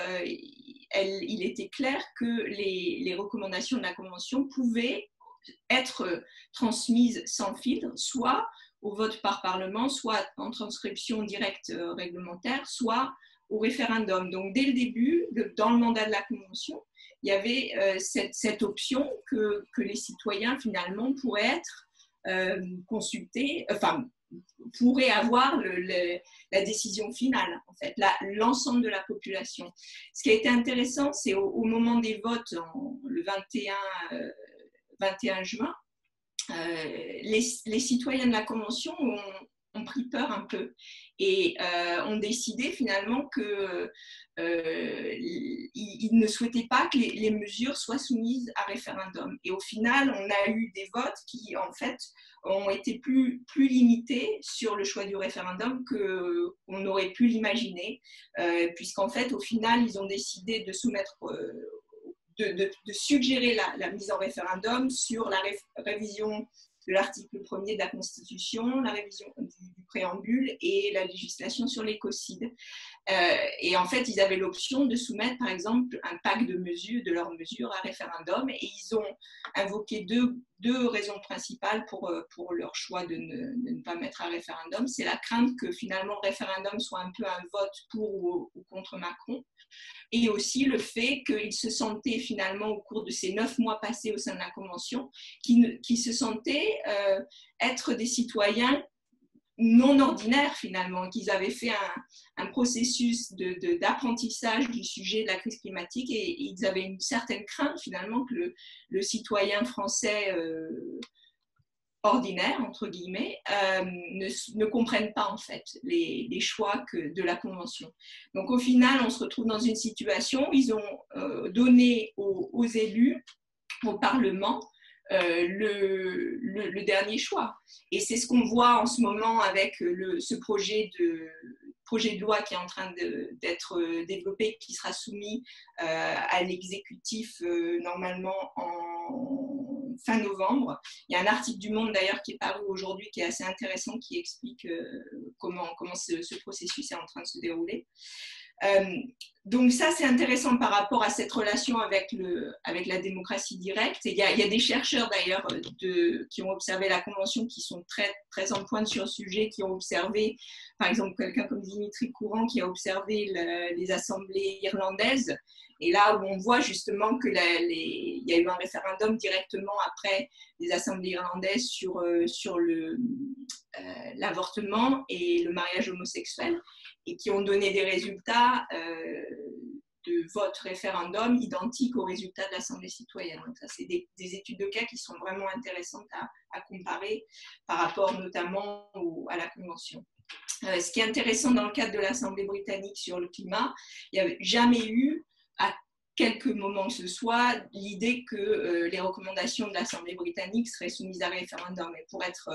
il était clair que les recommandations de la Convention pouvaient être transmises sans filtre, soit au vote par Parlement, soit en transcription directe réglementaire, soit au référendum. Donc, dès le début, dans le mandat de la Convention, il y avait cette option que les citoyens, finalement, pourraient être consultés, enfin, pourraient avoir la décision finale, en fait, l'ensemble de la population. Ce qui a été intéressant, c'est au moment des votes, le 21 juin, les citoyens de la Convention ont pris peur un peu et ont décidé finalement qu'ils ne souhaitaient pas que les mesures soient soumises à référendum. Et au final, on a eu des votes qui, en fait, ont été plus limités sur le choix du référendum qu'on aurait pu l'imaginer, puisqu'en fait, au final, ils ont décidé de soumettre... De suggérer la mise en référendum sur la révision de l'article 1er de la Constitution, la révision du préambule et la législation sur l'écocide. Et en fait, ils avaient l'option de soumettre, par exemple, un pack de leurs mesures à référendum, et ils ont invoqué deux raisons principales pour leur choix de ne pas mettre à référendum. C'est la crainte que finalement le référendum soit un peu un vote pour ou contre Macron, et aussi le fait qu'ils se sentaient finalement au cours de ces 9 mois passés au sein de la Convention, qui se sentaient être des citoyens non ordinaires finalement, qu'ils avaient fait un processus d'apprentissage du sujet de la crise climatique, et ils avaient une certaine crainte finalement que le citoyen français ordinaire, entre guillemets, ne comprennent pas en fait les choix de la Convention. Donc au final, on se retrouve dans une situation où ils ont donné aux élus, au Parlement, le dernier choix. Et c'est ce qu'on voit en ce moment avec ce projet de loi qui est en train d'être développé, qui sera soumis à l'exécutif normalement fin novembre. Il y a un article du Monde d'ailleurs qui est paru aujourd'hui qui est assez intéressant, qui explique comment ce processus est en train de se dérouler. Donc ça, c'est intéressant par rapport à cette relation avec la démocratie directe. Et il y a des chercheurs d'ailleurs qui ont observé la Convention, qui sont très, très en pointe sur le sujet, qui ont observé, par exemple, quelqu'un comme Dimitri Courant, qui a observé les assemblées irlandaises. Et là où on voit justement qu'il y a eu un référendum directement après les assemblées irlandaises sur l'avortement et le mariage homosexuel, et qui ont donné des résultats de vote référendum identiques aux résultats de l'Assemblée citoyenne. Donc ça, c'est des études de cas qui sont vraiment intéressantes à comparer par rapport notamment à la Convention. Ce qui est intéressant dans le cadre de l'Assemblée britannique sur le climat, il n'y avait jamais eu, à quelque moment que ce soit, l'idée que les recommandations de l'Assemblée britannique seraient soumises à référendum. Et pour être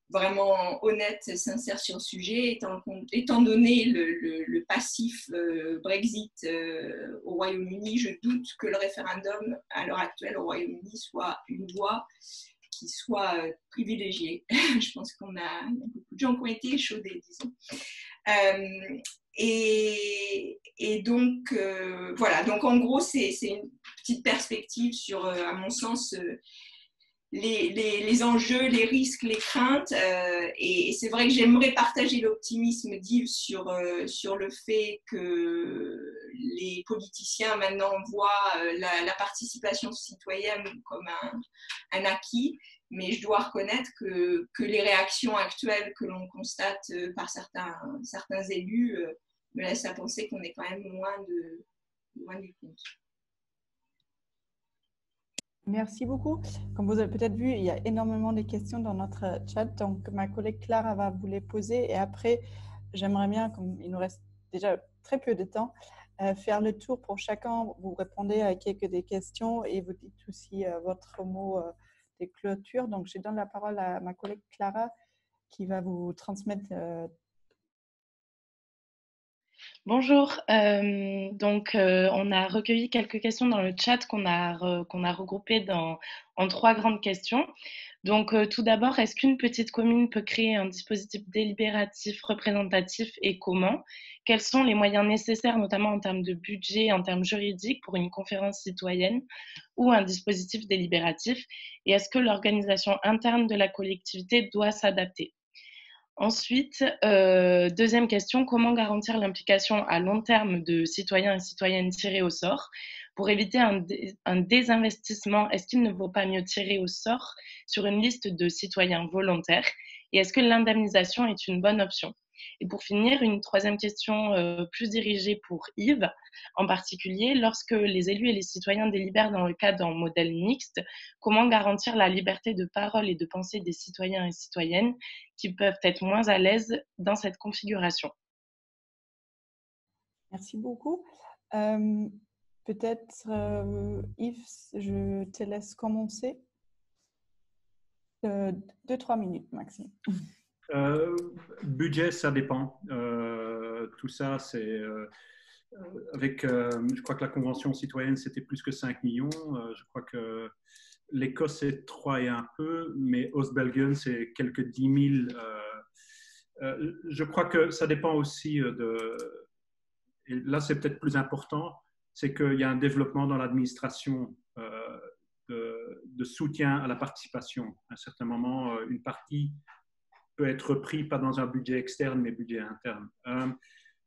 vraiment honnête, sincère sur le sujet, étant donné le passif Brexit au Royaume-Uni, je doute que le référendum à l'heure actuelle au Royaume-Uni soit une voie qui soit privilégiée. Je pense qu'il y a beaucoup de gens qui ont été échaudés, disons. Et donc, voilà. Donc, en gros, c'est une petite perspective sur, à mon sens, les enjeux, les risques, les craintes. Et c'est vrai que j'aimerais partager l'optimisme d'Yves sur le fait que les politiciens maintenant voient la participation citoyenne comme un acquis. Mais je dois reconnaître que les réactions actuelles que l'on constate par certains élus me laissent à penser qu'on est quand même loin du compte. Merci beaucoup. Comme vous avez peut-être vu, il y a énormément de questions dans notre chat. Donc, ma collègue Clara va vous les poser. Et après, j'aimerais bien, comme il nous reste déjà très peu de temps, faire le tour pour chacun. Vous répondez à quelques des questions et vous dites aussi votre mot de clôture. Donc, je donne la parole à ma collègue Clara qui va vous transmettre. Bonjour, on a recueilli quelques questions dans le chat qu'on a regroupées en 3 grandes questions. Donc, tout d'abord, est-ce qu'une petite commune peut créer un dispositif délibératif représentatif et comment? Quels sont les moyens nécessaires, notamment en termes de budget, en termes juridiques, pour une conférence citoyenne ou un dispositif délibératif? Et est-ce que l'organisation interne de la collectivité doit s'adapter? Ensuite, deuxième question, comment garantir l'implication à long terme de citoyens et citoyennes tirés au sort? Pour éviter un désinvestissement, est-ce qu'il ne vaut pas mieux tirer au sort sur une liste de citoyens volontaires? Et est-ce que l'indemnisation est une bonne option? Et pour finir, une troisième question plus dirigée pour Yves, en particulier, lorsque les élus et les citoyens délibèrent dans le cadre d'un modèle mixte, comment garantir la liberté de parole et de pensée des citoyens et citoyennes qui peuvent être moins à l'aise dans cette configuration? Merci beaucoup. Peut-être, Yves, je te laisse commencer. 2-3 minutes, maximum. Budget, ça dépend. Tout ça, c'est je crois que la Convention citoyenne, c'était plus que 5 millions. Je crois que l'Écosse, c'est 3 et un peu, mais Ostbelgen, c'est quelques 10 000. Je crois que ça dépend aussi et là, c'est peut-être plus important, c'est qu'il y a un développement dans l'administration de soutien à la participation. À un certain moment, une partie peut être pris pas dans un budget externe, mais budget interne.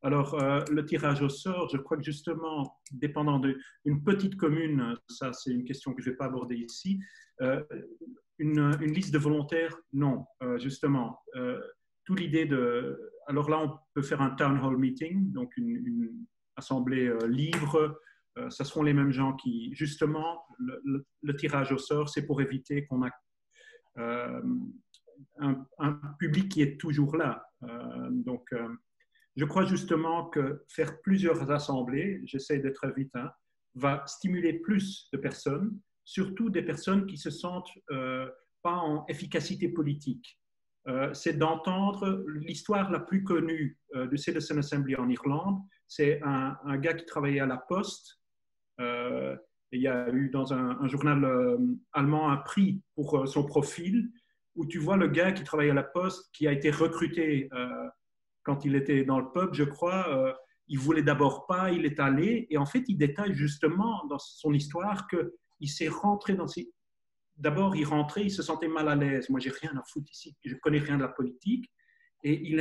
Alors, le tirage au sort, je crois que justement, dépendant d'une petite commune, ça c'est une question que je ne vais pas aborder ici, une liste de volontaires, non, justement. Toute l'idée alors là, on peut faire un town hall meeting, donc une assemblée libre. Ce seront les mêmes gens qui, justement, le tirage au sort, c'est pour éviter qu'on a un public qui est toujours là. Je crois justement que faire plusieurs assemblées, j'essaie d'être vite, va stimuler plus de personnes, surtout des personnes qui se sentent pas en efficacité politique. C'est d'entendre l'histoire la plus connue du Citizen Assembly en Irlande. C'est un gars qui travaillait à la Poste, Et il y a eu dans un journal allemand un prix pour son profil, où tu vois le gars qui travaille à la Poste, qui a été recruté quand il était dans le pub, je crois. Il voulait d'abord pas, il est allé. Et en fait, il détaille justement dans son histoire qu'il s'est rentré dans ses... D'abord, il rentrait, il se sentait mal à l'aise. Moi, j'ai rien à foutre ici, je connais rien de la politique. Et il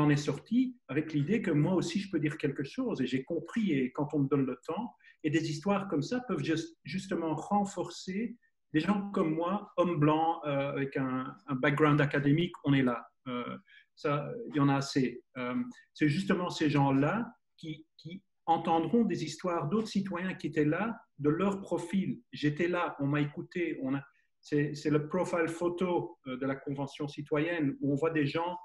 en est sorti avec l'idée que moi aussi, je peux dire quelque chose. Et j'ai compris, et quand on me donne le temps, et des histoires comme ça peuvent justement renforcer des gens comme moi, hommes blancs, avec un background académique, on est là. Ça, il y en a assez. C'est justement ces gens-là qui entendront des histoires d'autres citoyens qui étaient là, de leur profil. J'étais là, on m'a écouté. C'est le profile photo de la Convention citoyenne où on voit des gens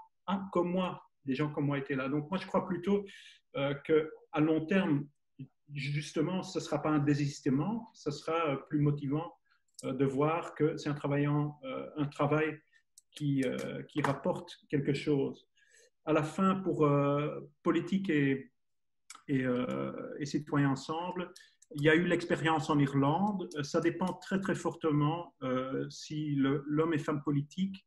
comme moi, des gens comme moi étaient là. Donc moi, je crois plutôt qu'à long terme, justement, ce ne sera pas un désistement, ce sera plus motivant de voir que c'est un travail qui rapporte quelque chose. À la fin, pour politique et citoyens ensemble, il y a eu l'expérience en Irlande. Ça dépend très, très fortement si l'homme et femme politique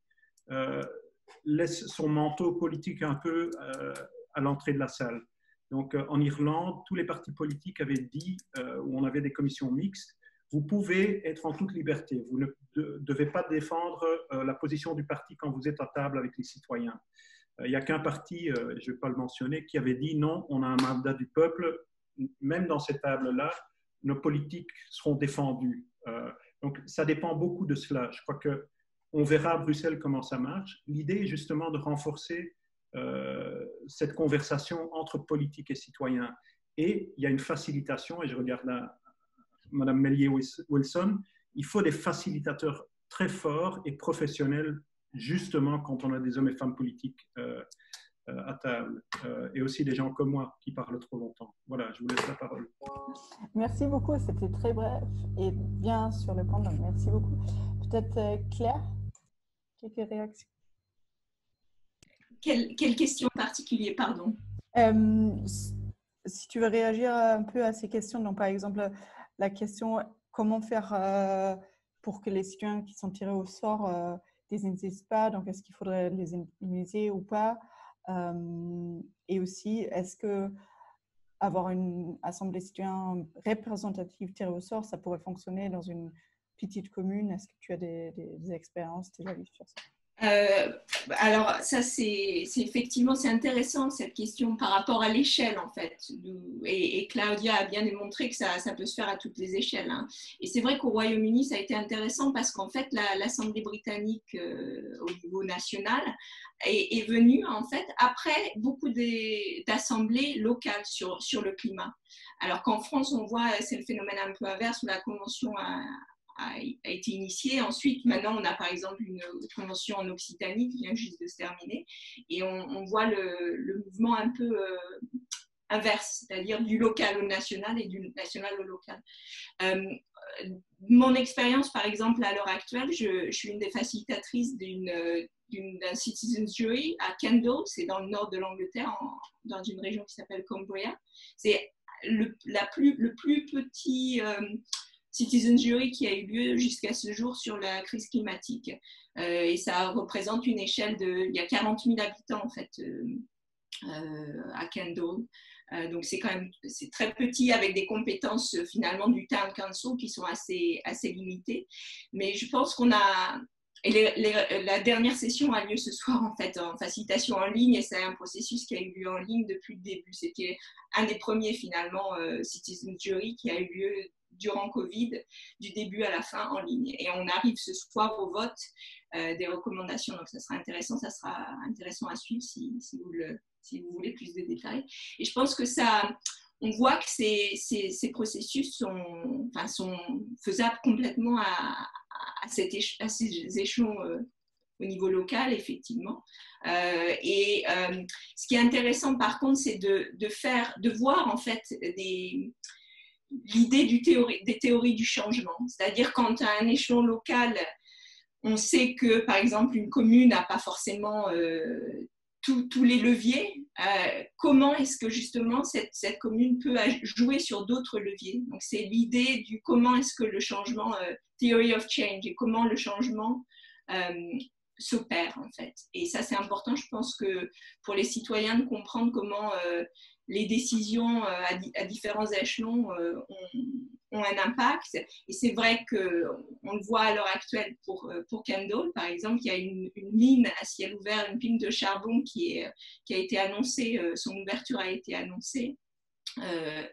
laisse son manteau politique un peu à l'entrée de la salle. Donc, en Irlande, tous les partis politiques avaient dit, où on avait des commissions mixtes, vous pouvez être en toute liberté. Vous ne devez pas défendre la position du parti quand vous êtes à table avec les citoyens. Il n'y a qu'un parti, je ne vais pas le mentionner, qui avait dit non, on a un mandat du peuple. Même dans cette table-là, nos politiques seront défendus. Donc, ça dépend beaucoup de cela. Je crois qu'on verra à Bruxelles comment ça marche. L'idée est justement de renforcer cette conversation entre politique et citoyens. Et il y a une facilitation, et je regarde là Madame Mellier-Wilson, il faut des facilitateurs très forts et professionnels, justement quand on a des hommes et femmes politiques à table, et aussi des gens comme moi qui parlent trop longtemps. Voilà, je vous laisse la parole. Merci beaucoup, c'était très bref et bien sur le point, donc merci beaucoup. Peut-être Claire, quelques réactions? Quelle question particulière, pardon? Si tu veux réagir un peu à ces questions, donc par exemple la question comment faire pour que les citoyens qui sont tirés au sort désinsistent pas, donc est-ce qu'il faudrait les immuniser ou pas, et aussi est-ce que avoir une assemblée citoyenne représentative tirée au sort, ça pourrait fonctionner dans une petite commune? Est-ce que tu as des expériences, des avis sur ça? Alors ça c'est effectivement c'est intéressant cette question par rapport à l'échelle en fait, et Claudia a bien démontré que ça peut se faire à toutes les échelles, hein. Et c'est vrai qu'au Royaume-Uni ça a été intéressant parce qu'en fait l'Assemblée britannique au niveau national est venue en fait après beaucoup d'assemblées locales sur le climat, alors qu'en France on voit c'est le phénomène un peu inverse où la Convention a été initiée. Ensuite, maintenant, on a par exemple une convention en Occitanie qui vient juste de se terminer, et on voit le mouvement un peu inverse, c'est-à-dire du local au national et du national au local. Mon expérience, par exemple, à l'heure actuelle, je suis une des facilitatrices d'un Citizens Jury à Kendal, c'est dans le nord de l'Angleterre, dans une région qui s'appelle Cumbria. C'est le plus petit Citizen Jury qui a eu lieu jusqu'à ce jour sur la crise climatique. Et ça représente une échelle il y a 40 000 habitants en fait à Kendal. Donc c'est très petit avec des compétences finalement du Town Council qui sont assez limitées. Mais je pense qu'on a... Et la dernière session a lieu ce soir en fait en facilitation en ligne, et c'est un processus qui a eu lieu en ligne depuis le début. C'était un des premiers finalement Citizen Jury qui a eu lieu durant Covid, du début à la fin en ligne. Et on arrive ce soir au vote des recommandations. Donc ça sera intéressant à suivre si vous voulez plus de détails. Et je pense que on voit que ces processus sont faisables complètement à ces échelons au niveau local, effectivement. Ce qui est intéressant, par contre, c'est de voir, en fait, l'idée des théories du changement. C'est-à-dire, quand à un échelon local, on sait que, par exemple, une commune n'a pas forcément tous les leviers, comment est-ce que justement cette commune peut jouer sur d'autres leviers. Donc c'est l'idée du comment est-ce que le changement, theory of change, et comment le changement s'opère en fait. Et ça c'est important, je pense que pour les citoyens de comprendre comment les décisions à différents échelons ont un impact. Et c'est vrai qu'on le voit à l'heure actuelle pour Kendall, par exemple, il y a une mine à ciel ouvert, une mine de charbon qui a été annoncée, son ouverture a été annoncée.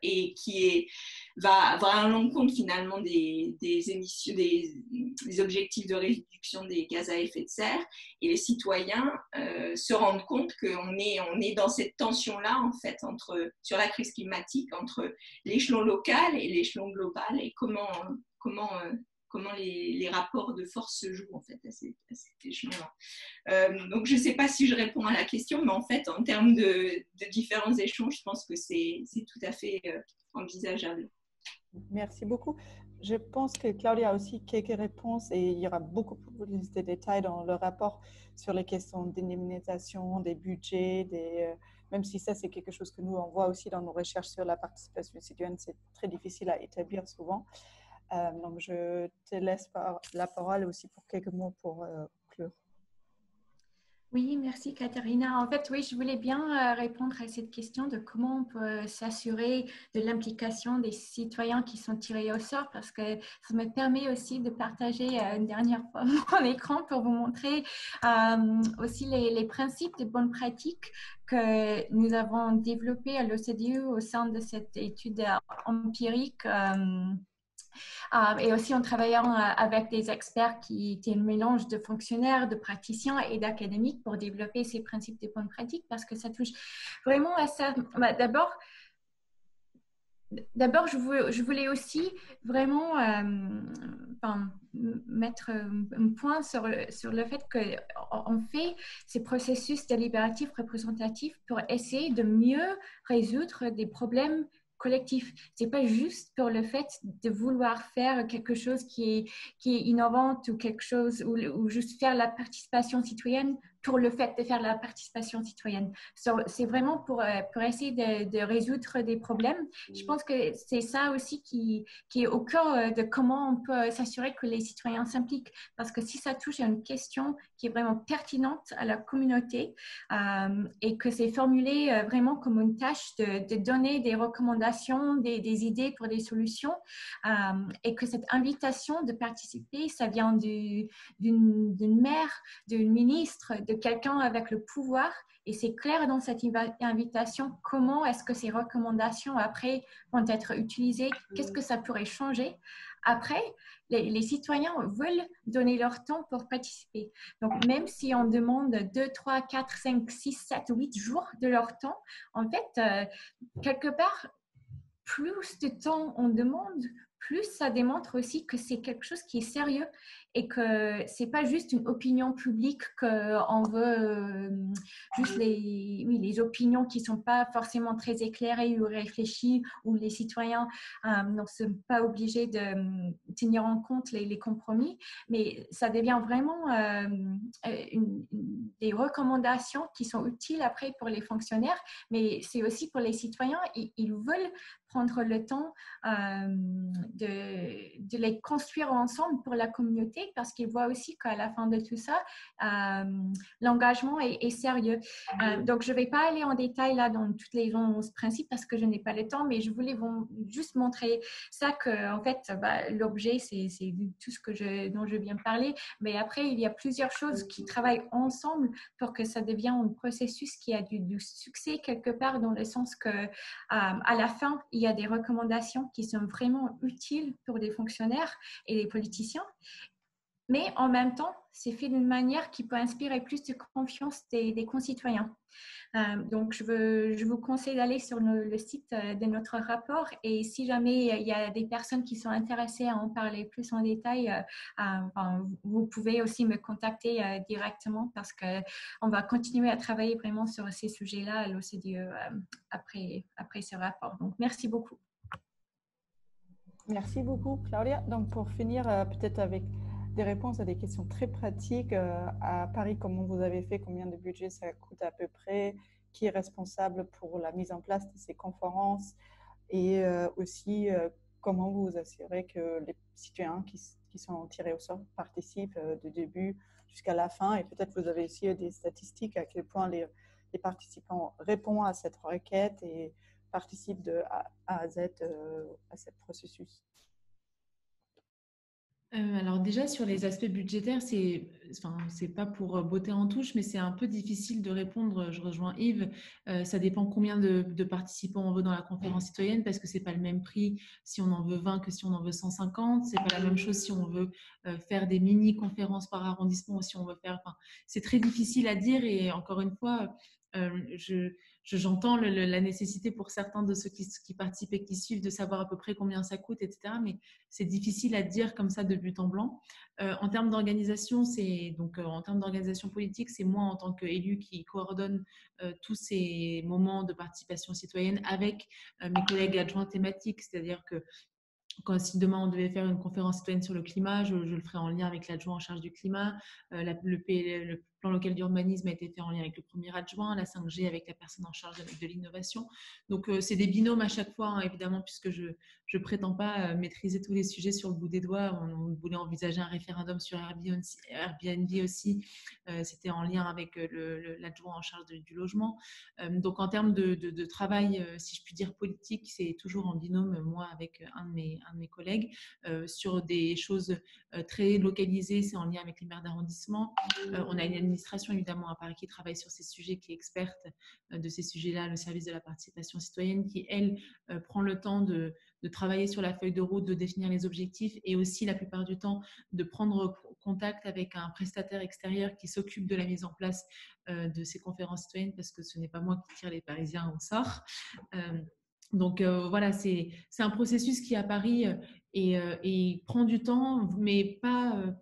Et qui va à l'encontre finalement des émissions, des objectifs de réduction des gaz à effet de serre, et les citoyens se rendent compte qu'on est dans cette tension-là en fait sur la crise climatique entre l'échelon local et l'échelon global, et comment les rapports de force se jouent en fait à cet échelon-là. Donc je ne sais pas si je réponds à la question, mais en fait en termes de différents échelons, je pense que c'est tout à fait envisageable. Merci beaucoup. Je pense que Claudia a aussi quelques réponses et il y aura beaucoup plus de détails dans le rapport sur les questions d'indemnisation, des budgets, même si ça c'est quelque chose que nous on voit aussi dans nos recherches sur la participation citoyenne, c'est très difficile à établir souvent. Donc, je te laisse la parole aussi pour quelques mots pour conclure. Oui, merci Katharina. En fait, oui, je voulais bien répondre à cette question de comment on peut s'assurer de l'implication des citoyens qui sont tirés au sort, parce que ça me permet aussi de partager une dernière fois mon écran pour vous montrer aussi les principes de bonnes pratiques que nous avons développés à l'OCDE au sein de cette étude empirique. Et aussi en travaillant avec des experts qui étaient un mélange de fonctionnaires, de praticiens et d'académiques pour développer ces principes de bonnes pratiques, parce que ça touche vraiment à ça. D'abord, je voulais aussi vraiment mettre un point sur le fait qu'on fait ces processus délibératifs représentatifs pour essayer de mieux résoudre des problèmes collectif. C'est pas juste pour le fait de vouloir faire quelque chose qui est innovant ou quelque chose ou juste faire la participation citoyenne pour le fait de faire la participation citoyenne. C'est vraiment pour essayer de résoudre des problèmes. Je pense que c'est ça aussi qui est au cœur de comment on peut s'assurer que les citoyens s'impliquent. Parce que si ça touche à une question qui est vraiment pertinente à la communauté et que c'est formulé vraiment comme une tâche de donner des recommandations, des idées pour des solutions et que cette invitation de participer, ça vient d'une maire, d'une ministre, de quelqu'un avec le pouvoir, et c'est clair dans cette invitation comment est-ce que ces recommandations après vont être utilisées, qu'est-ce que ça pourrait changer. Après, les citoyens veulent donner leur temps pour participer. Donc, même si on demande 2, 3, 4, 5, 6, 7, 8 jours de leur temps, en fait, quelque part, plus de temps on demande, plus ça démontre aussi que c'est quelque chose qui est sérieux et que c'est pas juste une opinion publique qu'on veut juste les opinions qui sont pas forcément très éclairées ou réfléchies, ou les citoyens ne sont pas obligés de tenir en compte les compromis, mais ça devient vraiment des recommandations qui sont utiles après pour les fonctionnaires, mais c'est aussi pour les citoyens. Ils veulent prendre le temps de les construire ensemble pour la communauté, parce qu'ils voient aussi qu'à la fin de tout ça, l'engagement est sérieux. Donc, je ne vais pas aller en détail là dans tous les 11 principes parce que je n'ai pas le temps, mais je voulais juste montrer ça, que en fait, l'objet, c'est tout ce dont je viens de parler. Mais après, il y a plusieurs choses qui travaillent ensemble pour que ça devienne un processus qui a du succès quelque part, dans le sens que à la fin, il y a des recommandations qui sont vraiment utiles pour les fonctionnaires et les politiciens. Mais en même temps, c'est fait d'une manière qui peut inspirer plus de confiance des concitoyens. Donc, je vous conseille d'aller sur le site de notre rapport, et si jamais il y a des personnes qui sont intéressées à en parler plus en détail, vous pouvez aussi me contacter directement, parce qu'on va continuer à travailler vraiment sur ces sujets-là à l'OCDE après ce rapport. Donc, merci beaucoup. Merci beaucoup, Claudia. Donc, pour finir, peut-être avec des réponses à des questions très pratiques. À Paris, comment vous avez fait? Combien de budget ça coûte à peu près? Qui est responsable pour la mise en place de ces conférences? Et aussi, comment vous vous assurez que les citoyens qui sont tirés au sort participent du début jusqu'à la fin? Et peut-être vous avez aussi des statistiques à quel point les participants répondent à cette requête et participent de A à Z à ce processus. Alors déjà, sur les aspects budgétaires, c'est pas pour botter en touche, mais c'est un peu difficile de répondre. Je rejoins Yves. Ça dépend combien de participants on veut dans la conférence citoyenne, parce que c'est pas le même prix si on en veut 20 que si on en veut 150. C'est pas la même chose si on veut faire des mini-conférences par arrondissement ou si on veut faire… c'est très difficile à dire, et encore une fois, j'entends la nécessité pour certains de ceux qui participent et qui suivent de savoir à peu près combien ça coûte, etc. Mais c'est difficile à dire comme ça de but en blanc. En termes d'organisation, en termes d'organisation politique, c'est moi en tant qu'élu qui coordonne tous ces moments de participation citoyenne avec mes collègues adjoints thématiques. C'est-à-dire que si demain on devait faire une conférence citoyenne sur le climat, je le ferai en lien avec l'adjoint en charge du climat. Le plan local d'urbanisme a été fait en lien avec le premier adjoint, la 5G avec la personne en charge de l'innovation. Donc, c'est des binômes à chaque fois, hein, évidemment, puisque je ne prétends pas maîtriser tous les sujets sur le bout des doigts. On voulait envisager un référendum sur Airbnb aussi. C'était en lien avec l'adjoint en charge du logement. Donc, en termes de travail, si je puis dire, politique, c'est toujours en binôme, moi, avec un de mes collègues. Sur des choses très localisées, c'est en lien avec les maires d'arrondissement. On a une administration, évidemment, à Paris qui travaille sur ces sujets, qui est experte de ces sujets-là, le service de la participation citoyenne, qui, elle, prend le temps de travailler sur la feuille de route, de définir les objectifs, et aussi, la plupart du temps, de prendre contact avec un prestataire extérieur qui s'occupe de la mise en place de ces conférences citoyennes, parce que ce n'est pas moi qui tire les Parisiens au sort. Donc voilà, c'est un processus qui à Paris et prend du temps, mais pas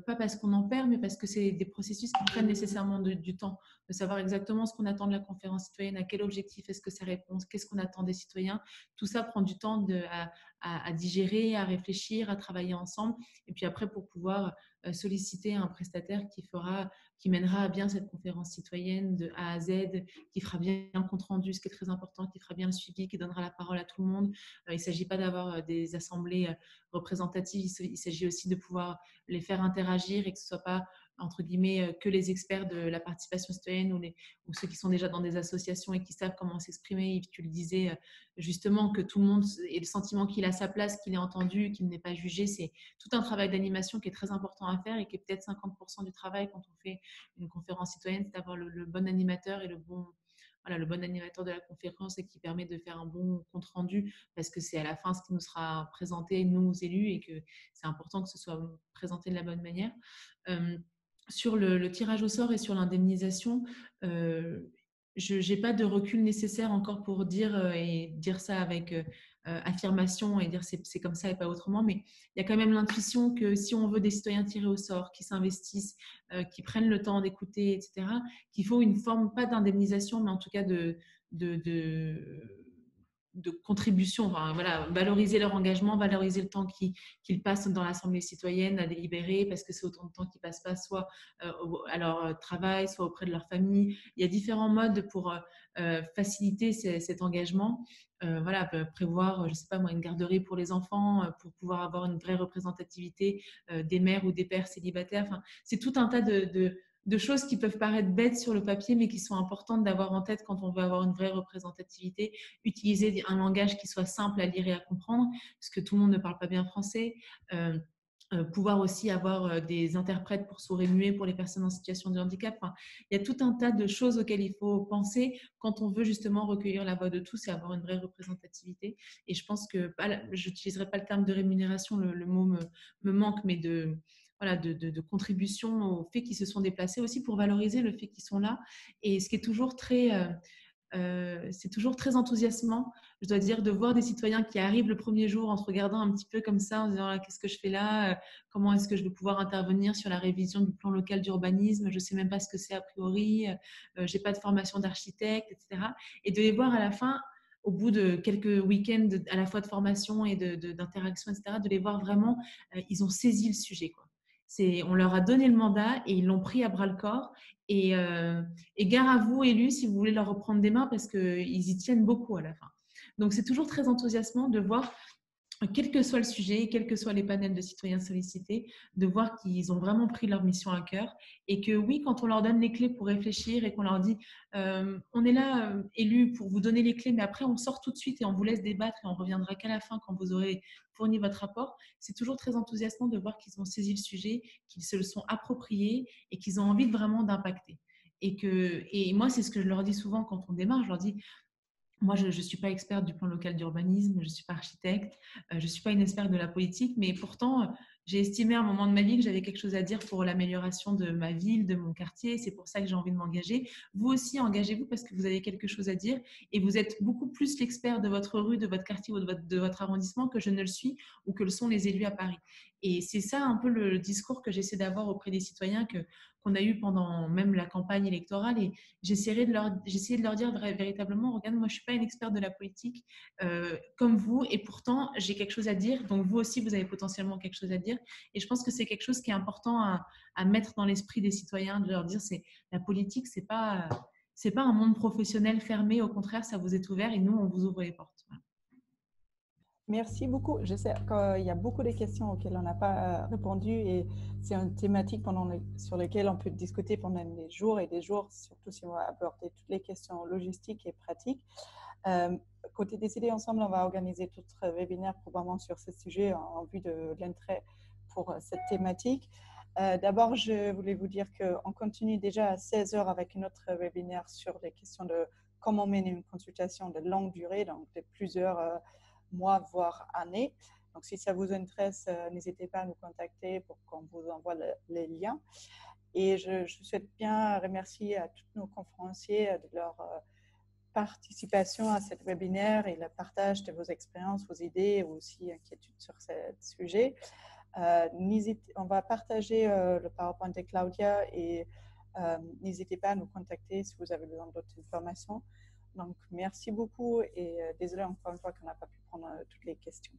parce qu'on en perd, mais parce que c'est des processus qui prennent nécessairement du temps, de savoir exactement ce qu'on attend de la conférence citoyenne, à quel objectif est-ce que ça répond, qu'est-ce qu'on attend des citoyens. Tout ça prend du temps à digérer, à réfléchir, à travailler ensemble. Et puis après, pour pouvoir solliciter un prestataire qui mènera à bien cette conférence citoyenne de A à Z, qui fera bien un compte rendu, ce qui est très important, qui fera bien le suivi, qui donnera la parole à tout le monde. Il ne s'agit pas d'avoir des assemblées représentatives, il s'agit aussi de pouvoir les faire interagir et que ce ne soit pas, entre guillemets, que les experts de la participation citoyenne ou ceux qui sont déjà dans des associations et qui savent comment s'exprimer. Yves, tu le disais justement, que tout le monde ait le sentiment qu'il a sa place, qu'il est entendu, qu'il n'est pas jugé. C'est tout un travail d'animation qui est très important à faire et qui est peut-être 50% du travail quand on fait une conférence citoyenne, c'est d'avoir le bon animateur et le bon animateur de la conférence, et qui permet de faire un bon compte rendu, parce que c'est à la fin ce qui nous sera présenté, nous élus, et que c'est important que ce soit présenté de la bonne manière. Sur le tirage au sort et sur l'indemnisation, je n'ai pas de recul nécessaire encore pour dire ça avec affirmation et dire c'est comme ça et pas autrement, mais il y a quand même l'intuition que si on veut des citoyens tirés au sort, qui s'investissent, qui prennent le temps d'écouter, etc., qu'il faut une forme, pas d'indemnisation, mais en tout cas de contribution, enfin, voilà, valoriser leur engagement, valoriser le temps qu'ils passent dans l'Assemblée citoyenne à délibérer, parce que c'est autant de temps qu'ils passent pas soit à leur travail, soit auprès de leur famille. Il y a différents modes pour faciliter cet engagement. Voilà, prévoir, je sais pas moi, une garderie pour les enfants, pour pouvoir avoir une vraie représentativité des mères ou des pères célibataires. Enfin, c'est tout un tas de choses qui peuvent paraître bêtes sur le papier, mais qui sont importantes d'avoir en tête quand on veut avoir une vraie représentativité. Utiliser un langage qui soit simple à lire et à comprendre, parce que tout le monde ne parle pas bien français. Pouvoir aussi avoir des interprètes pour sourds et muets pour les personnes en situation de handicap. Enfin, il y a tout un tas de choses auxquelles il faut penser quand on veut justement recueillir la voix de tous et avoir une vraie représentativité. Et je pense que, je n'utiliserai pas le terme de rémunération, le mot me manque, mais de contribution aux faits qui se sont déplacés, aussi pour valoriser le fait qu'ils sont là. Et ce qui est toujours c'est toujours très enthousiasmant, je dois dire, de voir des citoyens qui arrivent le premier jour en se regardant un petit peu comme ça, en se disant qu'est-ce que je fais là, comment est-ce que je vais pouvoir intervenir sur la révision du plan local d'urbanisme, je ne sais même pas ce que c'est a priori, je n'ai pas de formation d'architecte, etc. Et de les voir à la fin, au bout de quelques week-ends à la fois de formation et d'interaction, etc., de les voir vraiment, ils ont saisi le sujet, quoi. On leur a donné le mandat et ils l'ont pris à bras-le-corps. Et gare à vous, élus, si vous voulez leur reprendre des mains, parce qu'ils y tiennent beaucoup à la fin. Donc, c'est toujours très enthousiasmant de voir, quel que soit le sujet, quels que soient les panels de citoyens sollicités, de voir qu'ils ont vraiment pris leur mission à cœur et que oui, quand on leur donne les clés pour réfléchir et qu'on leur dit on est là, élus, pour vous donner les clés, mais après on sort tout de suite et on vous laisse débattre et on reviendra qu'à la fin quand vous aurez fourni votre rapport, c'est toujours très enthousiasmant de voir qu'ils ont saisi le sujet, qu'ils se le sont appropriés et qu'ils ont envie vraiment d'impacter. Et moi, c'est ce que je leur dis souvent quand on démarre, je leur dis moi, je ne suis pas experte du plan local d'urbanisme, je ne suis pas architecte, je ne suis pas une experte de la politique, mais pourtant, j'ai estimé à un moment de ma vie que j'avais quelque chose à dire pour l'amélioration de ma ville, de mon quartier. C'est pour ça que j'ai envie de m'engager. Vous aussi, engagez-vous parce que vous avez quelque chose à dire et vous êtes beaucoup plus l'expert de votre rue, de votre quartier ou de votre arrondissement que je ne le suis ou que le sont les élus à Paris. Et c'est ça un peu le discours que j'essaie d'avoir auprès des citoyens qu'on a eu pendant même la campagne électorale. Et j'essayais de leur dire véritablement, regarde, moi je ne suis pas une experte de la politique comme vous, et pourtant j'ai quelque chose à dire, donc vous aussi vous avez potentiellement quelque chose à dire. Et je pense que c'est quelque chose qui est important à mettre dans l'esprit des citoyens, de leur dire, la politique, c'est pas un monde professionnel fermé, au contraire, ça vous est ouvert et nous, on vous ouvre les portes. Voilà. Merci beaucoup. Je sais qu'il y a beaucoup de questions auxquelles on n'a pas répondu et c'est une thématique sur laquelle on peut discuter pendant des jours et des jours, surtout si on va aborder toutes les questions logistiques et pratiques. Côté Décider Ensemble, on va organiser tout un webinaire probablement sur ce sujet en vue de l'entrée pour cette thématique. D'abord, je voulais vous dire qu'on continue déjà à 16h avec notre webinaire sur les questions de comment mener une consultation de longue durée, donc de plusieurs mois, voire années. Donc, si ça vous intéresse, n'hésitez pas à nous contacter pour qu'on vous envoie les liens. Et je souhaite bien remercier à tous nos conférenciers de leur participation à ce webinaire et le partage de vos expériences, vos idées ou aussi inquiétudes sur ce sujet. On va partager le PowerPoint de Claudia et n'hésitez pas à nous contacter si vous avez besoin d'autres informations. Donc, merci beaucoup et désolé encore une fois qu'on n'a pas pu prendre toutes les questions.